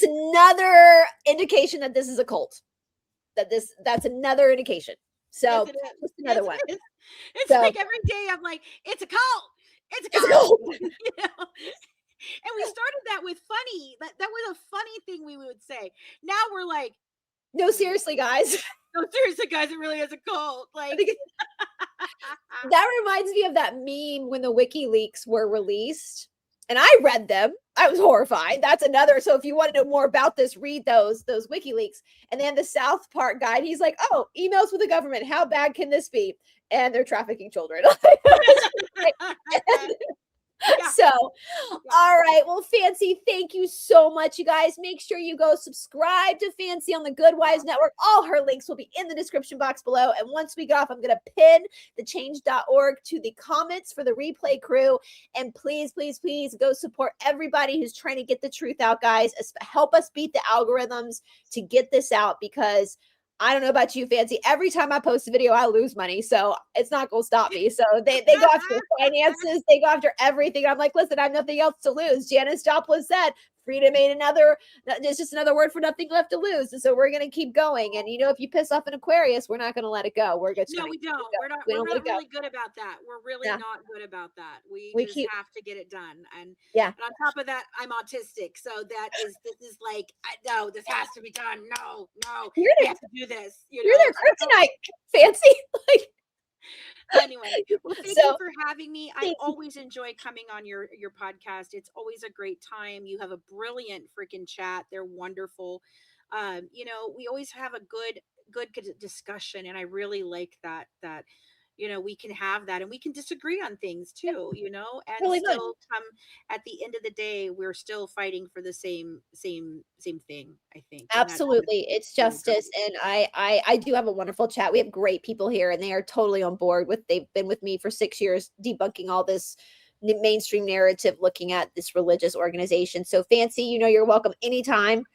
another indication that this is a cult. That's another indication. So just another one. It's like every day I'm like, it's a cult. It's a cult. And we started that with funny. That was a funny thing we would say. Now we're like, no, seriously, guys. No, seriously, guys, it really is a cult. Like that reminds me of that meme when the WikiLeaks were released, and I read them. I was horrified. That's another. So if you want to know more about this, read those WikiLeaks. And then the South Park guy, he's like, "Oh, emails with the government. How bad can this be?" And they're trafficking children. So, all right. Well, Fancy, thank you so much, you guys. Make sure you go subscribe to Fancy on the Good Wives Network. All her links will be in the description box below. And once we get off, I'm going to pin the change.org to the comments for the replay crew. And please, please, please go support everybody who's trying to get the truth out, guys. Help us beat the algorithms to get this out, because I don't know about you, Fancy. Every time I post a video, I lose money. So it's not going to stop me. So they go after finances. They go after everything. I'm like, listen, I have nothing else to lose. Janis Joplin said, freedom ain't another, there's just another word for nothing left to lose. And so we're going to keep going. And, if you piss off an Aquarius, we're not going to let it go. We're just No, going we to don't. We're not. we We're don't let not it go. really good about that. We're really Yeah. not good about that. We just keep, have to get it done. And yeah. And on top of that, I'm autistic, so this is like, no, this has to be done. No, we have to do this. You're their kryptonite, Fancy. Like, anyway, well, thank you for having me. I always enjoy coming on your podcast. It's always a great time. You have a brilliant freaking chat. They're wonderful. We always have a good discussion, and I really like that we can have that, and we can disagree on things too, and really still come at the end of the day, we're still fighting for the same thing, I think. Absolutely. It's justice. And I do have a wonderful chat. We have great people here, and they are totally on board they've been with me for 6 years, debunking all this mainstream narrative, looking at this religious organization. So Fancy, you're welcome anytime.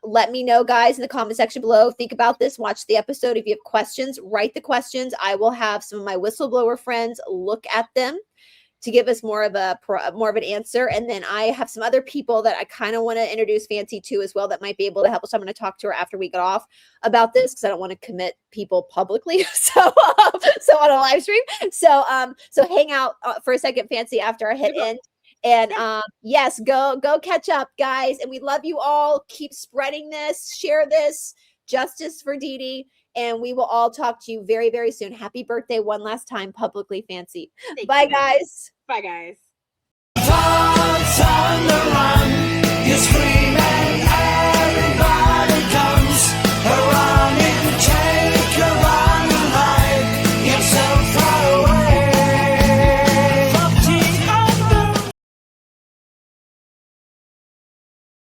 Let me know, guys, in the comment section below. Think about this. Watch the episode. If you have questions, write the questions. I will have some of my whistleblower friends look at them to give us more of an answer. And then I have some other people that I kind of want to introduce Fancy to as well that might be able to help us. So I'm going to talk to her after we get off about this, because I don't want to commit people publicly. So on a live stream. So hang out for a second, Fancy, after I hit end. And yes, go catch up, guys. And we love you all. Keep spreading this, share this. Justice for Dee Dee. And we will all talk to you very, very soon. Happy birthday one last time, publicly, Fancy. Bye, guys. Bye, guys.